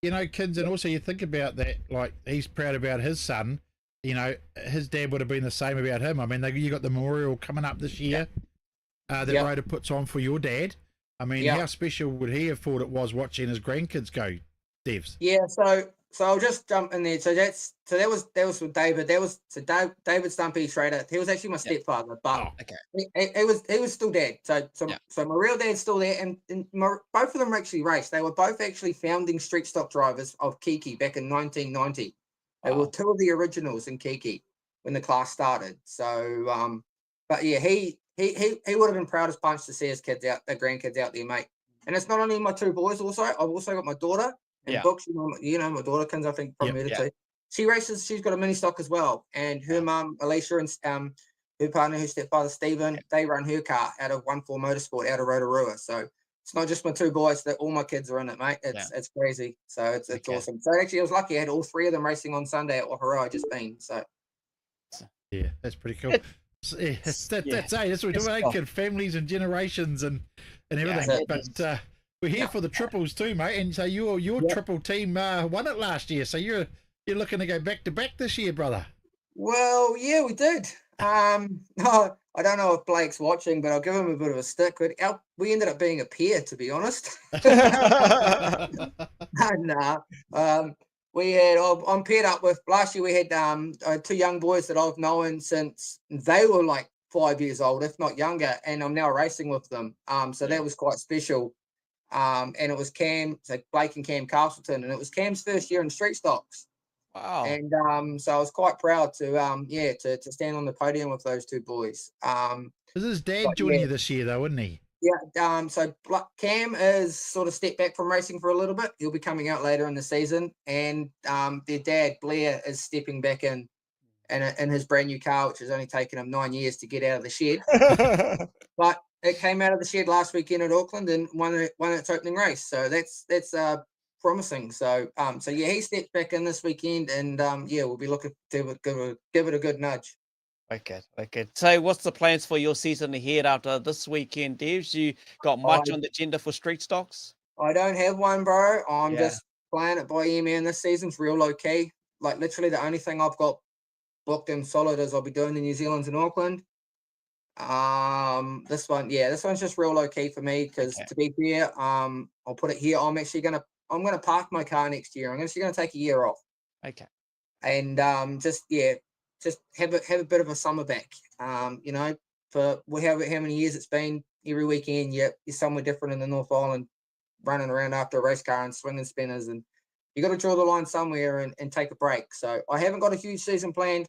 You know, kids, and also you think about that, like, he's proud about his son. You know, his dad would have been the same about him. I mean, you got the memorial coming up this year that Rhoda puts on for your dad. I mean, how special would he have thought it was watching his grandkids go, Devs? Yeah, so I'll just jump in there. So that was with David. David Stumpy Schrader. He was actually my stepfather, but he was still dad. So my real dad's still there, and both of them actually raced. They were both actually founding street stock drivers of Kiki back in 1990. They were two of the originals in Kiki when the class started. So, but yeah, he would have been proud as punch to see his kids out, their grandkids out there, mate. And it's not only my two boys. Also, I've also got my daughter. And books, you know, my daughter comes, I think, from there too. She races. She's got a mini stock as well, and her mum Alicia and her partner, her stepfather Stephen, they run her car out of 1-4 Motorsport out of Rotorua. So it's not just my two boys; that all my kids are in it, mate. It's crazy. So it's awesome. So actually, I was lucky. I had all three of them racing on Sunday at Rotorua. I just been. So yeah, that's pretty cool. That's what we're doing, kid families and generations and everything. But we're here for the triples too, mate. And so your triple team won it last year. So you're looking to go back to back this year, brother. Well, yeah, we did. I don't know if Blake's watching, but I'll give him a bit of a stick. We ended up being a pair, to be honest. Nah. I'm paired up with, last year we had two young boys that I've known since they were like 5 years old, if not younger, and I'm now racing with them. So that was quite special. And it was Blake and Cam Castleton, and it was Cam's first year in street stocks. Wow. And so I was quite proud to stand on the podium with those two boys. Was his dad joining you this year though, isn't he? Yeah. So Cam is sort of stepped back from racing for a little bit. He'll be coming out later in the season, and their dad Blair is stepping back in his brand new car, which has only taken him 9 years to get out of the shed. But it came out of the shed last weekend at Auckland and won its opening race. So that's promising. So he stepped back in this weekend, and we'll be looking to give it a good nudge. Okay. So what's the plans for your season ahead after this weekend, Devs? You got much on the agenda for street stocks? I don't have one, bro. I'm just playing it by ear, man. This season's real low key. Like literally the only thing I've got booked in solid is I'll be doing the New Zealand's in Auckland. This one's just real low key for me because to be fair, I'll put it here. I'm gonna park my car next year. I'm actually gonna take a year off. Okay. And just have a bit of a summer back. You know, for how many years it's been, every weekend you're somewhere different in the North Island, running around after a race car and swinging spinners, and you got to draw the line somewhere and take a break. So I haven't got a huge season planned.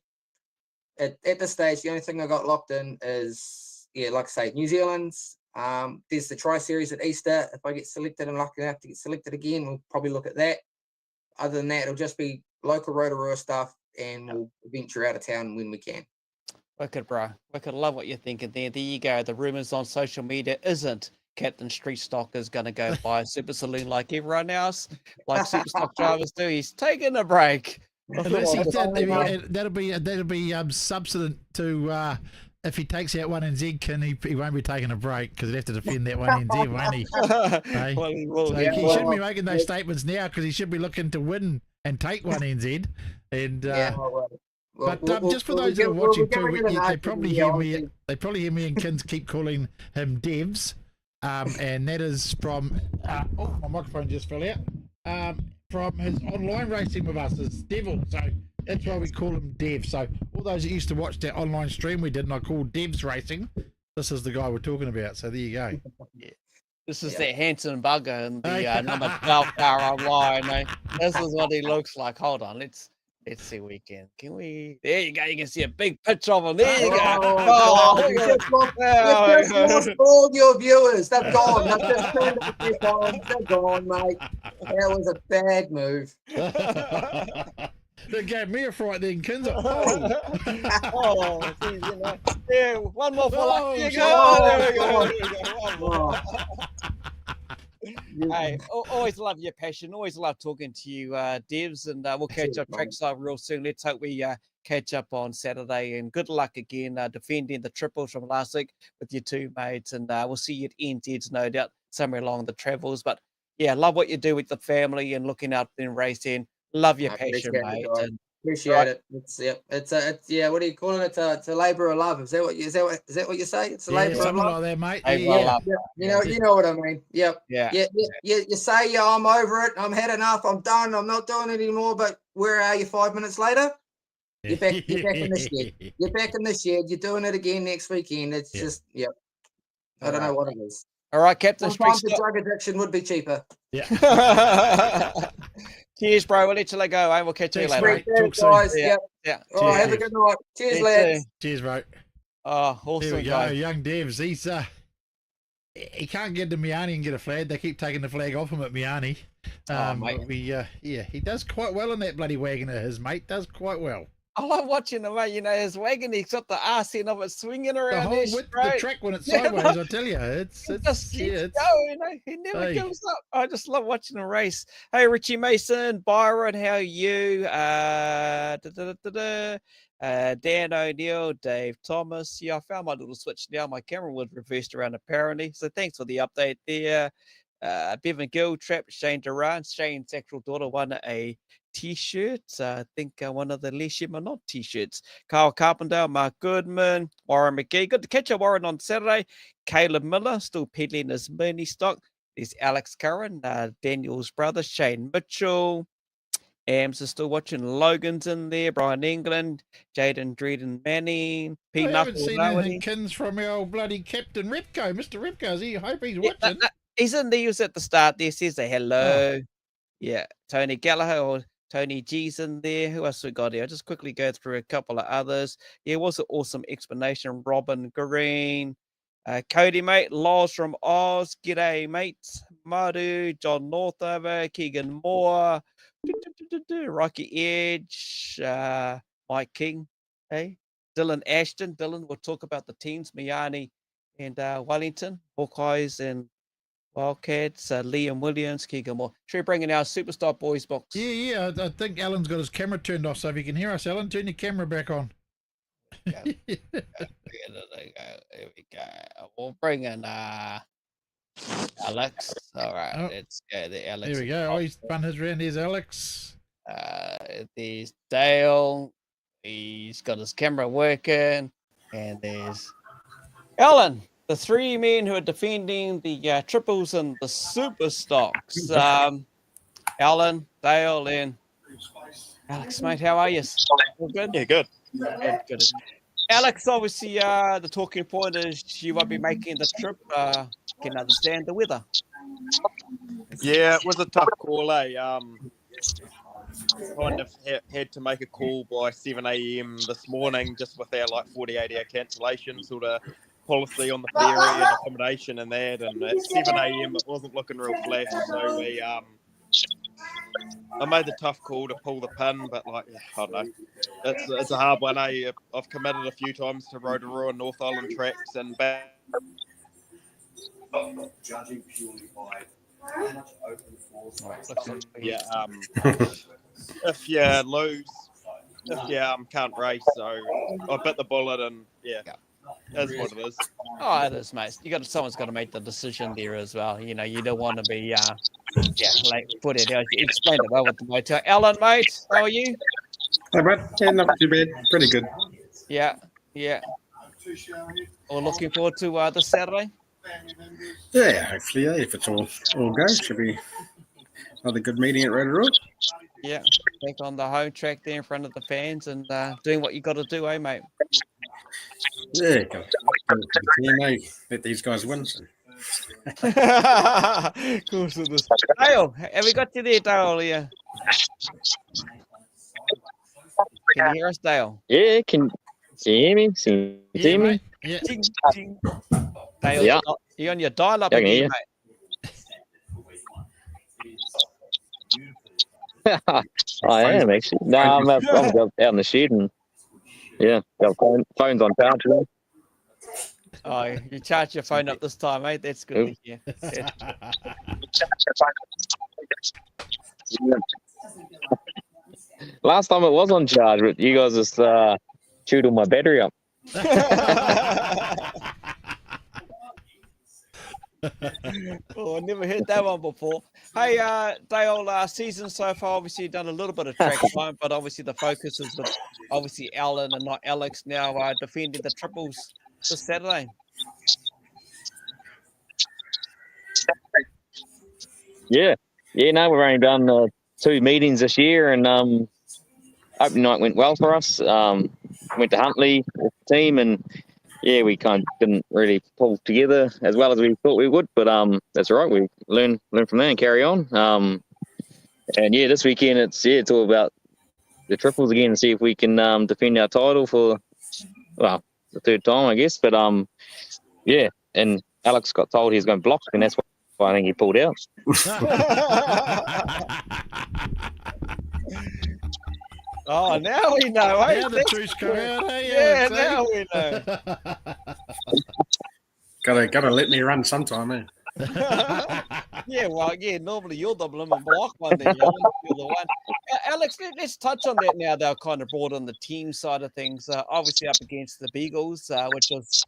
At this stage, the only thing I got locked in is, like I say, New Zealand's. There's the Tri-Series at Easter. If I get selected and lucky enough to get selected again, we'll probably look at that. Other than that, it'll just be local Rotorua stuff, and we'll venture out of town when we can. Wicked, bro. Wicked. Love what you're thinking there. There you go. The rumours on social media isn't Captain Street Stock is going to go buy a super saloon like everyone else, like super stock drivers do. He's taking a break. Unless he did, that'll be subsequent to if he takes out one NZ, he won't be taking a break because he'd have to defend that one NZ, won't he? Hey? He shouldn't be making those statements now because he should be looking to win and take one NZ. And But just for those that are watching too, they probably hear me. They probably hear me and Kins keep calling him Devs, and that is from. Oh, my microphone just fell out. From his online racing with us, is Devil. So that's why we call him Dev. So all those that used to watch that online stream we did, and I called Devs Racing. This is the guy we're talking about. So there you go. Yeah. This is that handsome bugger in the number 12 car online. Eh? This is what he looks like. Hold on, let's see. Can we? There you go. You can see a big picture of him. There you go. You've just lost all your viewers. They've gone. They've just turned off their phones. They're gone, mate. That was a bad move. They gave me a fright then, Kinser. Geez, you know. Yeah, one more for luck. There you go. One more. Hey, always love your passion. Always love talking to you, Devs, and we'll catch up trackside real soon. Let's hope we catch up on Saturday. And good luck again defending the triples from last week with your two mates. And we'll see you at NZ's, no doubt, somewhere along the travels. But yeah, love what you do with the family and looking out and racing. Love your passion, mate. Appreciate it. It's what do you call it? It's a labour of love. Is that what you say? It's a labour of love. Like that, mate. You know what I mean. Yep. Yeah. You say I'm over it. I'm had enough. I'm done. I'm not doing it anymore. But where are you 5 minutes later? You're back in the shed. You're back in the shed. You're doing it again next weekend. It's just I don't know what it is. All right, Captain. Sometimes the drug addiction would be cheaper. Yeah. Cheers, bro. We'll let you go. We'll catch you later. Talk guys. Yeah. All right, have a good night. Cheers, lads. Cheers, bro. Oh, awesome. There we go. Young Devs. He's he can't get to Miani and get a flag. They keep taking the flag off him at Miani. He does quite well in that bloody wagon of his, mate. Does quite well. I love watching him, mate. You know, his wagon, he's got the arse end of it swinging around. The whole width of the track when it's sideways, I tell you. It's just go, you know. He never gives up. I just love watching him race. Hey, Richie Mason, Byron, how are you? Dan O'Neill, Dave Thomas. Yeah, I found my little switch now. My camera was reversed around apparently. So thanks for the update there. Bevan Gill, Trap, Shane Durant. Shane's actual daughter won a T-shirt. I think one of the Leisure Not T-shirts. Kyle Carpenter, Mark Goodman, Warren McGee. Good to catch up, Warren, on Saturday. Caleb Miller, still peddling his mini stock. There's Alex Curran, Daniel's brother, Shane Mitchell. Ammz is still watching. Logan's in there. Brian England, Jaden Dreden Manning. I haven't seen anything, Kins, from our old bloody Captain Repco. Mr. Repco, I hope he's watching. He's in there. He was at the start there. Says a hello. Yeah, Tony Gallagher or Tony G's in there. Who else we got here? I'll just quickly go through a couple of others. Yeah, it was an awesome explanation. Robin Green, Cody, mate. Loz from Oz. G'day, mates. Maru, John Northover, Keegan Moore, Rocky Edge, Mike King, hey, Dylan Ashton. Dylan, we'll talk about the teams, Miani and Wellington, Hawkeyes and Wildcats, Liam Williams, Keegan Moore. Should we bring in our Superstar Boys box? Yeah. I think Alan's got his camera turned off, so if you can hear us, Alan, turn your camera back on. There we go. We'll bring in Alex. All right, let's go there, Alex. There we go. He's spun his round. Here's Alex. There's Dale. He's got his camera working. And there's Alan. The three men who are defending the triples and the super stocks. Alan, Dale, and Alex, mate, how are you? All good? Yeah, good. Good. Alex, obviously, the talking point is you won't be making the trip. Can understand the weather. Yeah, it was a tough call, eh? Kind of had to make a call by 7 a.m. this morning just with our 48-hour cancellation sort of policy on the ferry and accommodation and that. And at 7 a.m. it wasn't looking real flash, so we I made the tough call to pull the pin, but I don't know. It's a hard one, eh? I've committed a few times to Rotorua North Island tracks and back. Judging purely by how much open force. Yeah, if you lose, if you can't race, so I bit the bullet and that's what it is. Oh, it is, mate. Someone's got to make the decision there as well. You know, you don't want to be put it out. You explained it well with the motor. Alan, mate, how are you? Hey, bud. Yeah, not too bad. Pretty good. Yeah, yeah. Or looking forward to this Saturday? Yeah, hopefully, if it's all goes, should be another good meeting at Rotorua. Yeah, back on the home track there in front of the fans and doing what you got to do, eh, mate? Yeah, got let these guys win. So. Of course it is. Dale, have we got you there, Dale? Yeah. Can you hear us, Dale? Yeah, can you hear me? Can you hear me? mate. Yeah. Ding, ding. Dale, Yeah. you're on your dial-up I can hear again, you. I am actually. No, I'm out in the shed and got phones on charge. mate. Oh, you charge your phone up this time, mate. That's good to hear. Yeah. Last time it was on charge, but you guys just chewed all my battery up. Oh, I never heard that one before. Hey, Dale, season so far, obviously you've done a little bit of track time, but obviously the focus is with obviously Alan and not Alex now defending the triples this Saturday. Yeah, no, we've only done 2 meetings this year, and opening night went well for us. Went to Huntley with the team, and we kind of didn't really pull together as well as we thought we would, but that's all right. We learn from there and carry on. And this weekend it's all about the triples again and see if we can defend our title for the 3rd time, I guess. But and Alex got told he was going to block, and that's why I think he pulled out. Oh, now we know, eh? Now the truth's come out, eh? Yeah, Alex, now we know. Gotta let me run sometime, eh? Normally you're the blooming block one there. You're the one. Alex, let's touch on that now. They're kind of brought on the team side of things. Obviously up against the Beagles, which was,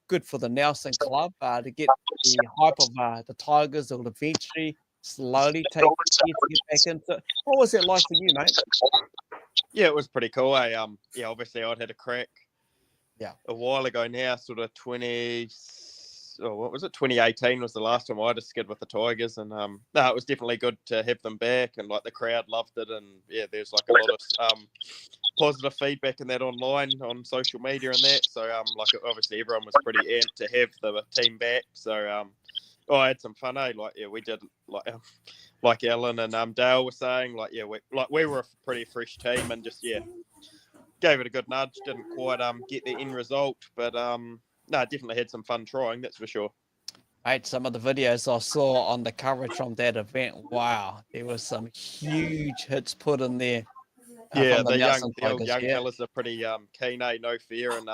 good for the Nelson club to get the hype of the Tigers will eventually slowly take the to get back into. What was it like for you, mate? Yeah, it was pretty cool. Obviously I'd had a crack a while ago now, sort of 2018 was the last time I had a skid with the Tigers, and it was definitely good to have them back, and like the crowd loved it, and there's like a lot of positive feedback in that online on social media and that. So obviously everyone was pretty amped to have the team back. So I had some fun, eh? We did like Alan and Dale were saying, we were a pretty fresh team and just gave it a good nudge. Didn't quite get the end result, but definitely had some fun trying, that's for sure. Mate, some of the videos I saw on the coverage from that event, wow, there was some huge hits put in there. The young fellas are pretty keen, eh? No fear, and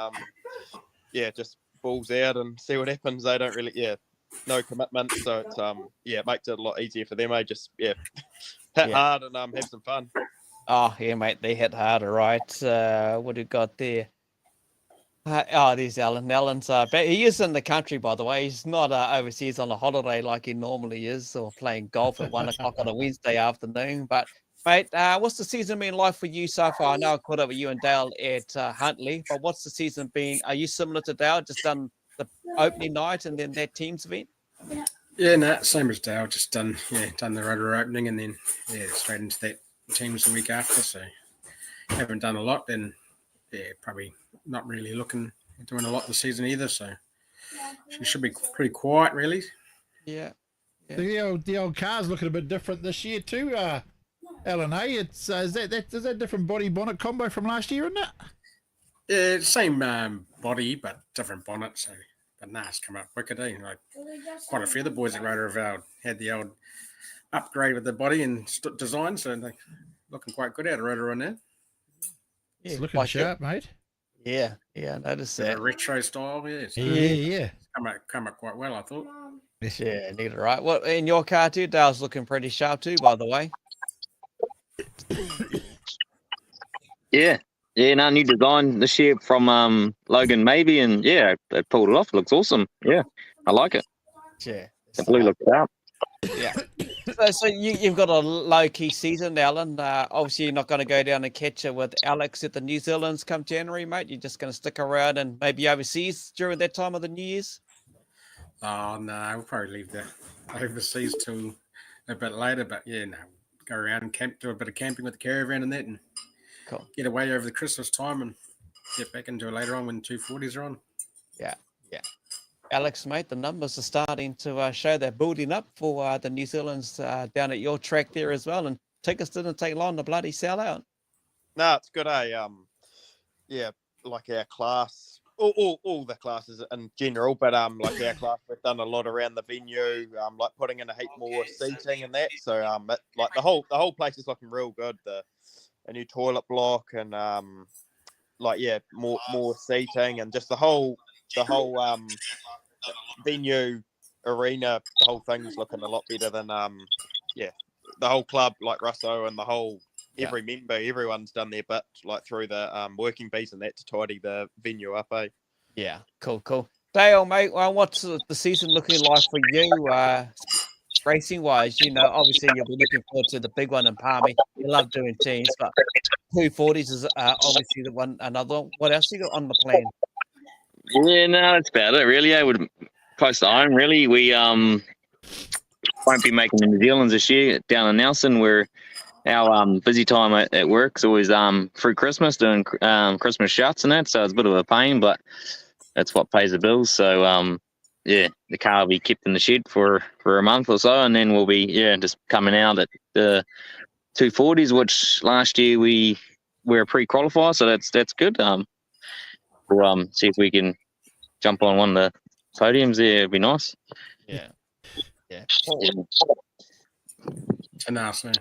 just balls out and see what happens. They don't really, no commitment, so it's it makes it a lot easier for them. Eh? Just hit hard and have some fun. Oh yeah, mate, they hit harder, right? What do you got there? There's Alan. Alan's he is in the country, by the way. He's not overseas on a holiday like he normally is, or playing golf at 1 o'clock on a Wednesday afternoon. But mate, what's the season been like for you so far? I know I caught up with you and Dale at Huntley, but what's the season been? Are you similar to Dale, just done the opening night and then that team's event? Yeah, no, same as Dale. Just done the Rotorua opening, and then straight into that teams the week after. So haven't done a lot, then probably not really doing a lot this season either. So she should be pretty quiet, really. Yeah. The old car's looking a bit different this year too. Alan, it's is that different body bonnet combo from last year, isn't it? Yeah, same body but different bonnet. So, but it's come up quicker, eh? Like quite a few of the boys at Rotorua had the old upgrade with the body and design, so they're looking quite good out of Rotorua now. It's looking sharp, mate. Yeah, I noticed that. Retro style, yeah. Come up quite well, I thought. Yeah, neither right. Well, in your car too, Dale's looking pretty sharp too, by the way. No, new design this year from Logan Maybe, and they pulled it off. It looks awesome. Yeah, I like it. Yeah. The blue looks sharp. Yeah. So you've got a low-key season, Alan. Obviously, you're not going to go down and catch it with Alex at the New Zealand's come January, mate. You're just going to stick around and maybe overseas during that time of the New Year's? Oh, no, we'll probably leave the overseas till a bit later. But, yeah, no, go around and do a bit of camping with the caravan and that, and Cool. get away over the Christmas time and get back into it later on when 240s are on. Yeah. Alex, mate, the numbers are starting to show they're building up for the New Zealand's down at your track there as well. And tickets didn't take long to bloody sell out. No, it's good, yeah, like our class, all the classes in general, but like our class, we've done a lot around the venue, like putting in a heap more seating and that. So like the whole place is looking real good. A new toilet block and like more seating and just the whole venue, arena, the whole thing's looking a lot better than the whole club, like Russo and the whole every member, everyone's done their bit like through the working bees and that to tidy the venue up, eh? Yeah, cool. Dale, mate, what's the season looking like for you, racing wise? You know, obviously you'll be looking forward to the big one in Palmy. You love doing teams, but 240s is obviously the one another. What else you got on the plan? Yeah, no, that's about it, really. I would close to home, really. We won't be making the New Zealand's this year down in Nelson, where our busy time at work is always through Christmas, doing Christmas shots and that, so it's a bit of a pain, but that's what pays the bills. So, the car will be kept in the shed for a month or so, and then we'll be, just coming out at the 240s, which last year we were pre-qualified, so that's good. We'll see if we can jump on one of the podiums there. It'd be nice. Yeah. Nice, man.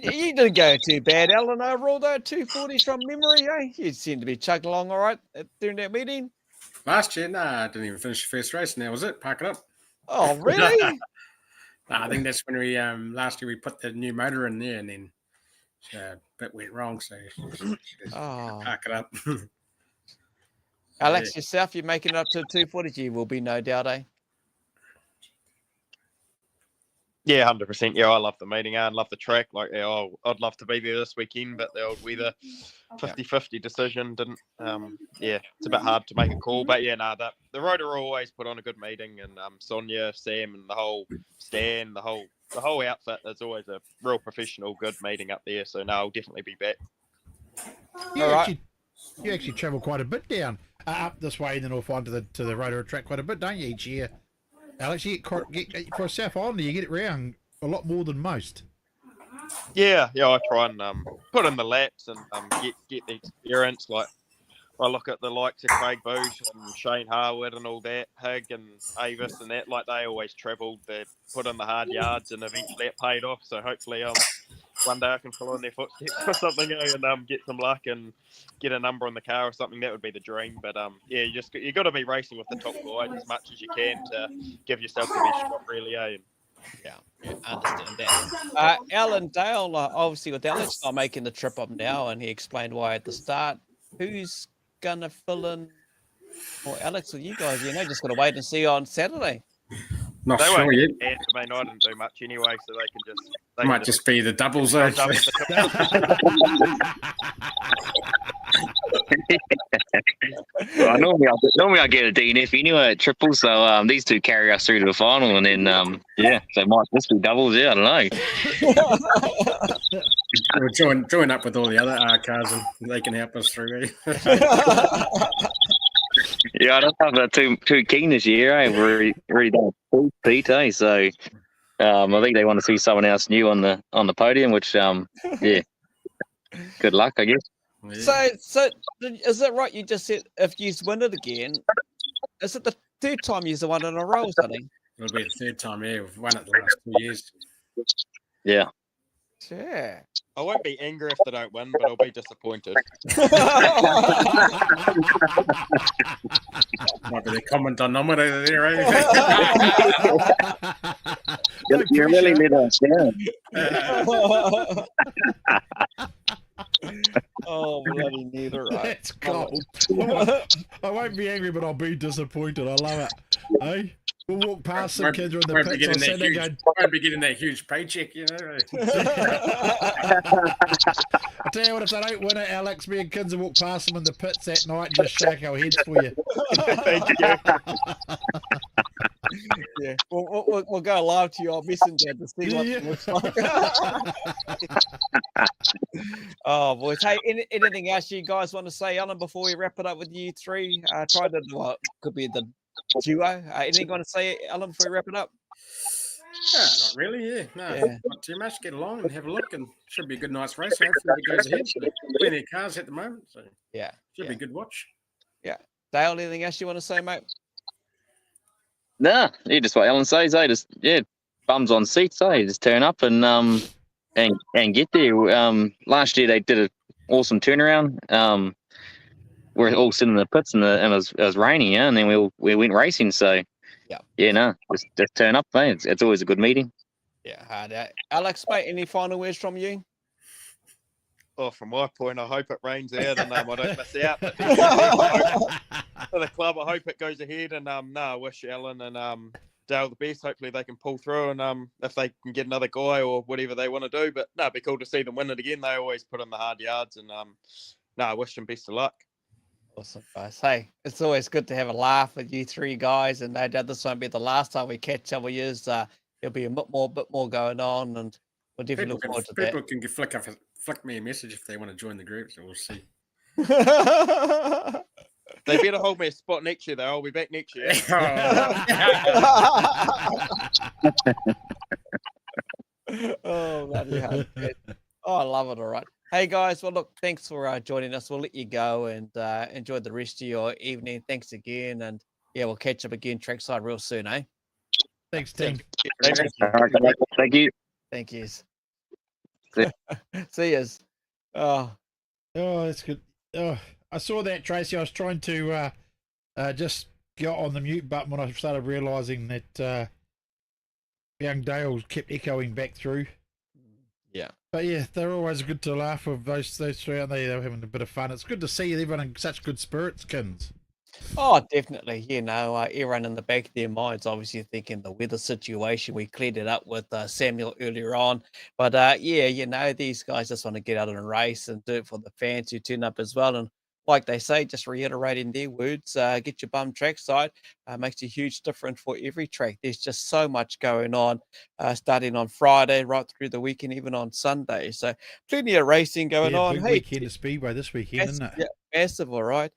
You didn't go too bad, Alan, overall, though. 240s from memory, eh? You seem to be chugging along all right during that meeting. Last year, I didn't even finish the first race, and that was it. Park it up. Oh, really? I think that's when we last year we put the new motor in there, and then a bit went wrong, so park it up. Alex, yourself, you're making it up to 240s. You will be, no doubt, eh? Yeah, 100%. Yeah, I love the meeting and love the track. Like, I'd love to be there this weekend, but the old weather 50-50 decision didn't. It's a bit hard to make a call. But the Rotorua always put on a good meeting, and Sonia, Sam, and the whole stand, the whole outfit. There's always a real professional, good meeting up there. So I'll definitely be back. You actually travel quite a bit down up this way, and then off onto the Rotorua track quite a bit, don't you, each year? Alex, you get for a South Islander, you get it round a lot more than most. Yeah, I try and put in the laps and get the experience. Like, I look at the likes of Craig Booth and Shane Harwood and all that, Hig and Avis and that, like they always travelled, they put in the hard yards and eventually it paid off. So hopefully one day I can follow in their footsteps or something and get some luck and get a number on the car or something. That would be the dream. But you got to be racing with the top guys as much as you can to give yourself the best shot, really, eh? Yeah, I understand that. Alan, Dale, obviously with Alex not making the trip up now, and he explained why at the start, who's going to fill in for Alex with you guys? Just got to wait and see on Saturday. Not they sure won't yet. I didn't do much anyway, so they can just... Might just be the doubles, though. Well, normally I get a DNF anyway at triple, so these two carry us through to the final, and then so might just be doubles. I don't know. We'll join up with all the other R cars, and they can help us through. Yeah, I don't have that too keen this year. We're already done full Pete, so I think they want to see someone else new on the podium, which good luck, I guess. So is it right? You just said if you win it again, is it the third time you've won in a row or something? It'll be the third time. Yeah, we've won it the last 2 years. Yeah. Sure. I won't be angry if they don't win, but I'll be disappointed. Might be the common denominator there, You really let us down. Oh, bloody neither, right? That's cold. I won't be angry, but I'll be disappointed. I love it. Hey, we'll walk past some kids in the pits on Saturday going, won't be getting that huge paycheck, you know. I tell you what, if they don't win it, Alex, me and kids will walk past them in the pits that night and just shake our heads for you. Thank you. Yeah, we'll go live to your messenger to see what it looks like. Oh, boys. Hey, anything else you guys want to say, Alan, before we wrap it up with you three? Try to, well, could be the duo. Anything you want to say, Alan, before we wrap it up? No, not really, yeah. No, not too much. Get along and have a look, and should be a good, nice race. Hopefully it goes ahead. So, plenty of cars at the moment, so yeah, should be a good watch. Yeah. Dale, anything else you want to say, mate? Nah, just what Alan says, just bums on seats, just turn up and get there. Last year they did an awesome turnaround. We're all sitting in the pits and it was raining, and then we went racing. So just turn up, mate. It's always a good meeting. Yeah, hard out. Alex, mate, any final words from you? Oh, from my point, I hope it rains out and I don't miss out. For the club, I hope it goes ahead. And I wish Alan and Dale the best. Hopefully they can pull through, and if they can get another guy or whatever they want to do. But it'd be cool to see them win it again. They always put in the hard yards, and I wish them best of luck. Awesome, guys. Hey, it's always good to have a laugh with you three guys, and no doubt this won't be the last time we catch up with you. There'll be a bit more going on, and we'll definitely look forward to that. People can flick me a message if they want to join the group, so we'll see. They better hold me a spot next year, though. I'll be back next year. Oh, bloody hell. Oh, I love it. All right. Hey, guys. Well, look, thanks for joining us. We'll let you go and enjoy the rest of your evening. Thanks again. And, we'll catch up again trackside real soon, eh? Thanks, team. Thank you. Thank you. See yous. Oh, that's good. Oh, I saw that, Tracy. I was trying to just get on the mute button when I started realising that young Dale kept echoing back through. Yeah. But yeah, they're always good to laugh with those three, aren't they? They're having a bit of fun. It's good to see everyone in such good spirits, Kins. Oh, definitely. Everyone in the back of their minds obviously thinking the weather situation. We cleared it up with Samuel earlier on. But these guys just want to get out and race and do it for the fans who turn up as well. And like they say, just reiterating their words, get your bum trackside. Makes a huge difference for every track. There's just so much going on, starting on Friday, right through the weekend, even on Sunday. So plenty of racing going on. Big weekend of Speedway this weekend, isn't it? Yeah, massive, all right.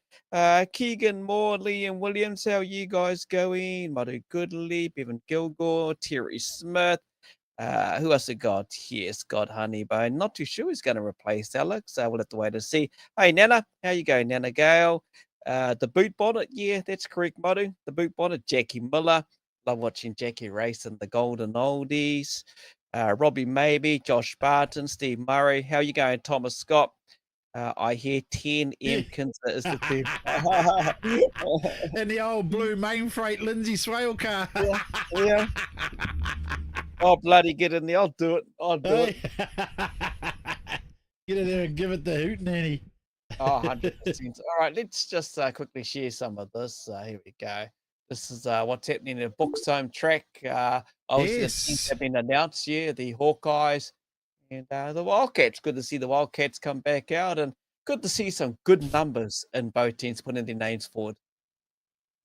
Keegan Moore, Liam Williams, how are you guys going? Madu Goodley, Bevan Gilgore, Terry Smith. Who else we got here? Scott Honeybone. Not too sure who's going to replace Alex. We'll have to wait and see. Hey, Nana. How you going, Nana Gale? The boot bonnet. Yeah, that's correct, Madu. The boot bonnet. Jackie Miller. Love watching Jackie race in the Golden Oldies. Robbie Maybe. Josh Barton. Steve Murray. How you going, Thomas Scott? I hear 10M Kinser is the team. And the old blue main freight Lindsay Swale car. Yeah. Oh, bloody get in there. I'll do it. It. Get in there and give it the hoot, Nanny. Oh, 100%. All right, let's just quickly share some of this. Here we go. This is what's happening at Booksome track. Obviously, the teams have been announced here, the Hawkeyes and the Wildcats. Good to see the Wildcats come back out, and good to see some good numbers in both teams putting their names forward.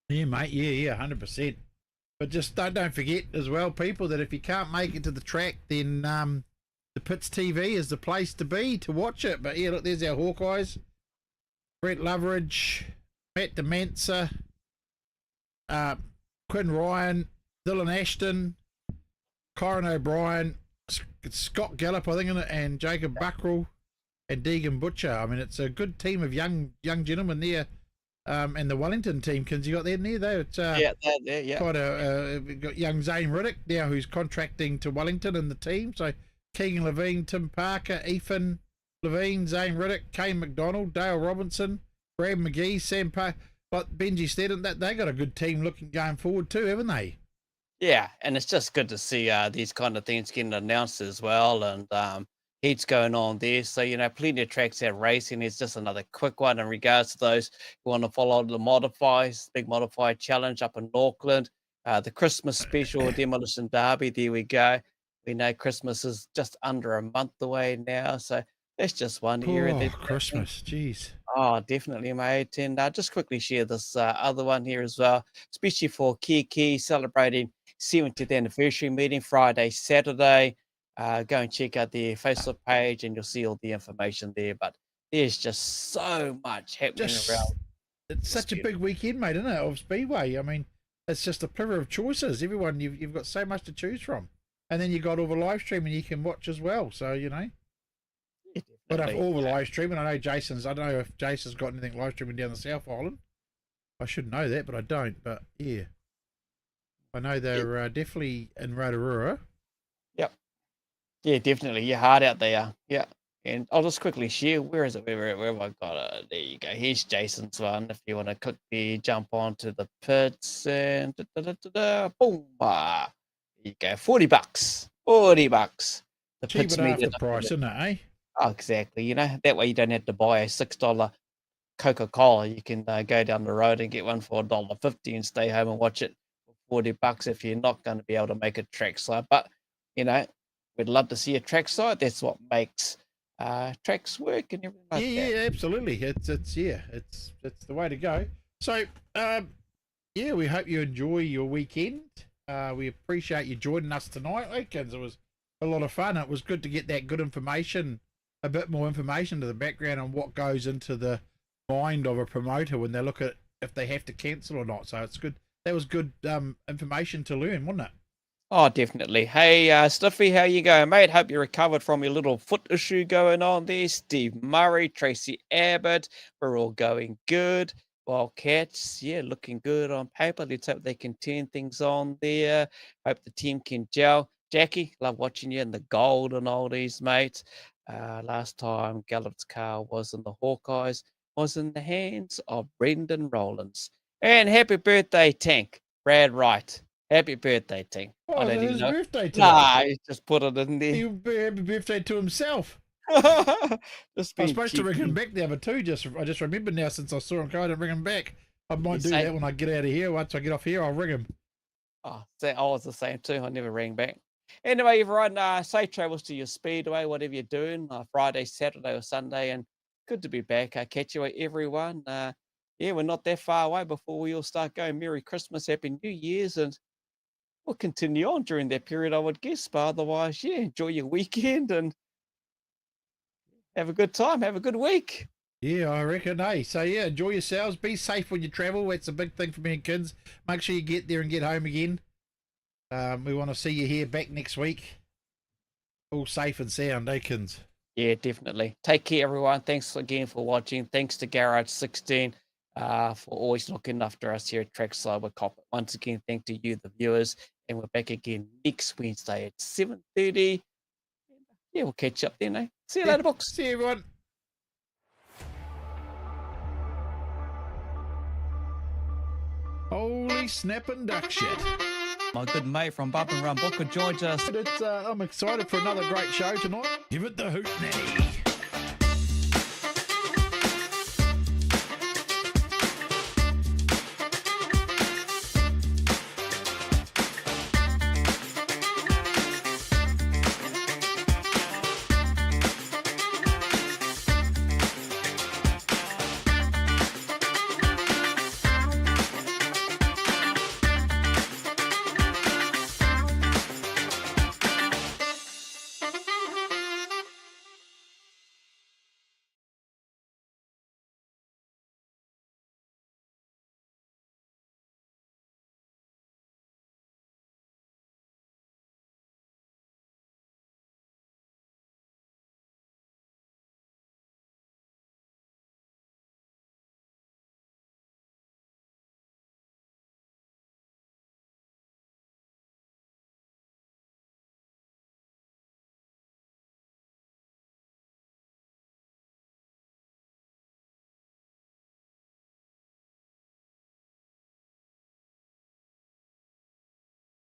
Yeah, mate. Yeah, 100%. But just don't forget as well, people, that if you can't make it to the track, then the Pits TV is the place to be to watch it. But yeah, look, there's our Hawkeyes. Brett Loveridge, Matt DeManza, Quinn Ryan, Dylan Ashton, Kyron O'Brien, Scott Gallup, I think, and Jacob Buckrill and Deegan Butcher. I mean, it's a good team of young gentlemen there. And the Wellington team, Kinsey, you got that in there, though. It's yeah. Quite we've got young Zane Riddick now, who's contracting to Wellington in the team. So Keegan Levine, Tim Parker, Ethan Levine, Zane Riddick, Kane McDonald, Dale Robinson, Brad McGee, Sam Parker, like Benji said, and that they got a good team looking going forward too, haven't they? Yeah, and it's just good to see these kind of things getting announced as well. And heats going on there. So, you know, plenty of tracks out racing. It's just another quick one in regards to those who want to follow the modifies, big modified challenge up in Auckland. The Christmas special demolition derby. There we go. We know Christmas is just under a month away now. So that's just one area. Oh, Christmas, jeez. Oh, definitely, mate. And just quickly share this other one here as well, especially for Kiki celebrating 70th anniversary meeting Friday, Saturday. Go and check out their Facebook page and you'll see all the information there. But there's just so much happening around. It's such a big weekend, mate, isn't it, of Speedway? I mean, it's just a plethora of choices. Everyone, you've got so much to choose from. And then you got all the live streaming you can watch as well. So, you know. But if all the live streaming, I don't know if Jason's got anything live streaming down the South Island. I should know that, but I don't. But yeah, I know they're definitely in Rotorua. Yep. Yeah, definitely. You're hard out there. Yeah. And I'll just quickly share. Where is it? Where have I got it? There you go. Here's Jason's one. If you want to quickly jump onto the pits and boom. There you go. $40. $40. The Cheap pits it after meter. price, isn't it, eh? Oh, exactly. You know, that way you don't have to buy a $6 Coca-Cola. You can go down the road and get one for $1.50 and stay home and watch it for $40 if you're not going to be able to make a trackside. But, you know, we'd love to see a trackside. That's what makes tracks work and everything like that. Yeah, absolutely. It's the way to go. So, yeah, we hope you enjoy your weekend. We appreciate you joining us tonight, Aikens. It was a lot of fun. It was good to get that good information, a bit more information to the background on what goes into the mind of a promoter when they look at if they have to cancel or not. So it's good. That was good information to learn, wasn't it? Oh, definitely. Hey, Stiffy, how you going, mate? Hope you recovered from your little foot issue going on there. Steve Murray, Tracy Abbott, we're all going good. Wildcats, yeah, looking good on paper. Let's hope they can turn things on there. Hope the team can gel. Jackie, love watching you in the gold and all these, mates. Last time Gallup's car was in the Hawkeyes, was in the hands of Brendan Rowlands. And happy birthday, Tank. Brad Wright. Happy birthday, Tank. Oh, I don't it's even his know. birthday today. Nah, he just put it in there. Happy birthday to himself. Just I was being supposed to ring cheeky. him back the other two. I just remembered now since I saw him go, I didn't ring him back. I might do say- that when I get out of here. Once I get off here, I'll ring him. Oh, I was the same too. I never rang back. Anyway, everyone, safe travels to your speedway, whatever you're doing, Friday, Saturday, or Sunday, and good to be back. Catch you, everyone. Yeah, we're not that far away before we all start going. Merry Christmas, Happy New Year's, and we'll continue on during that period, I would guess. But otherwise, yeah, enjoy your weekend and have a good time. Have a good week. Yeah, I reckon, eh? So, yeah, enjoy yourselves. Be safe when you travel. That's a big thing for me and Kins. Make sure you get there and get home again. We want to see you here back next week. All safe and sound, eh, Kins? Yeah, definitely. Take care, everyone. Thanks again for watching. Thanks to GARAGE16 for always looking after us here at Trackside with Kokpit. Once again, thank to you, the viewers. And we're back again next Wednesday at 7:30. Yeah, we'll catch up then, eh? See you later, folks. See you, everyone. Holy snapping duck shit. My good mate from Bump and Run Booker joins us. I'm excited for another great show tonight. Give it the hoot, Natty.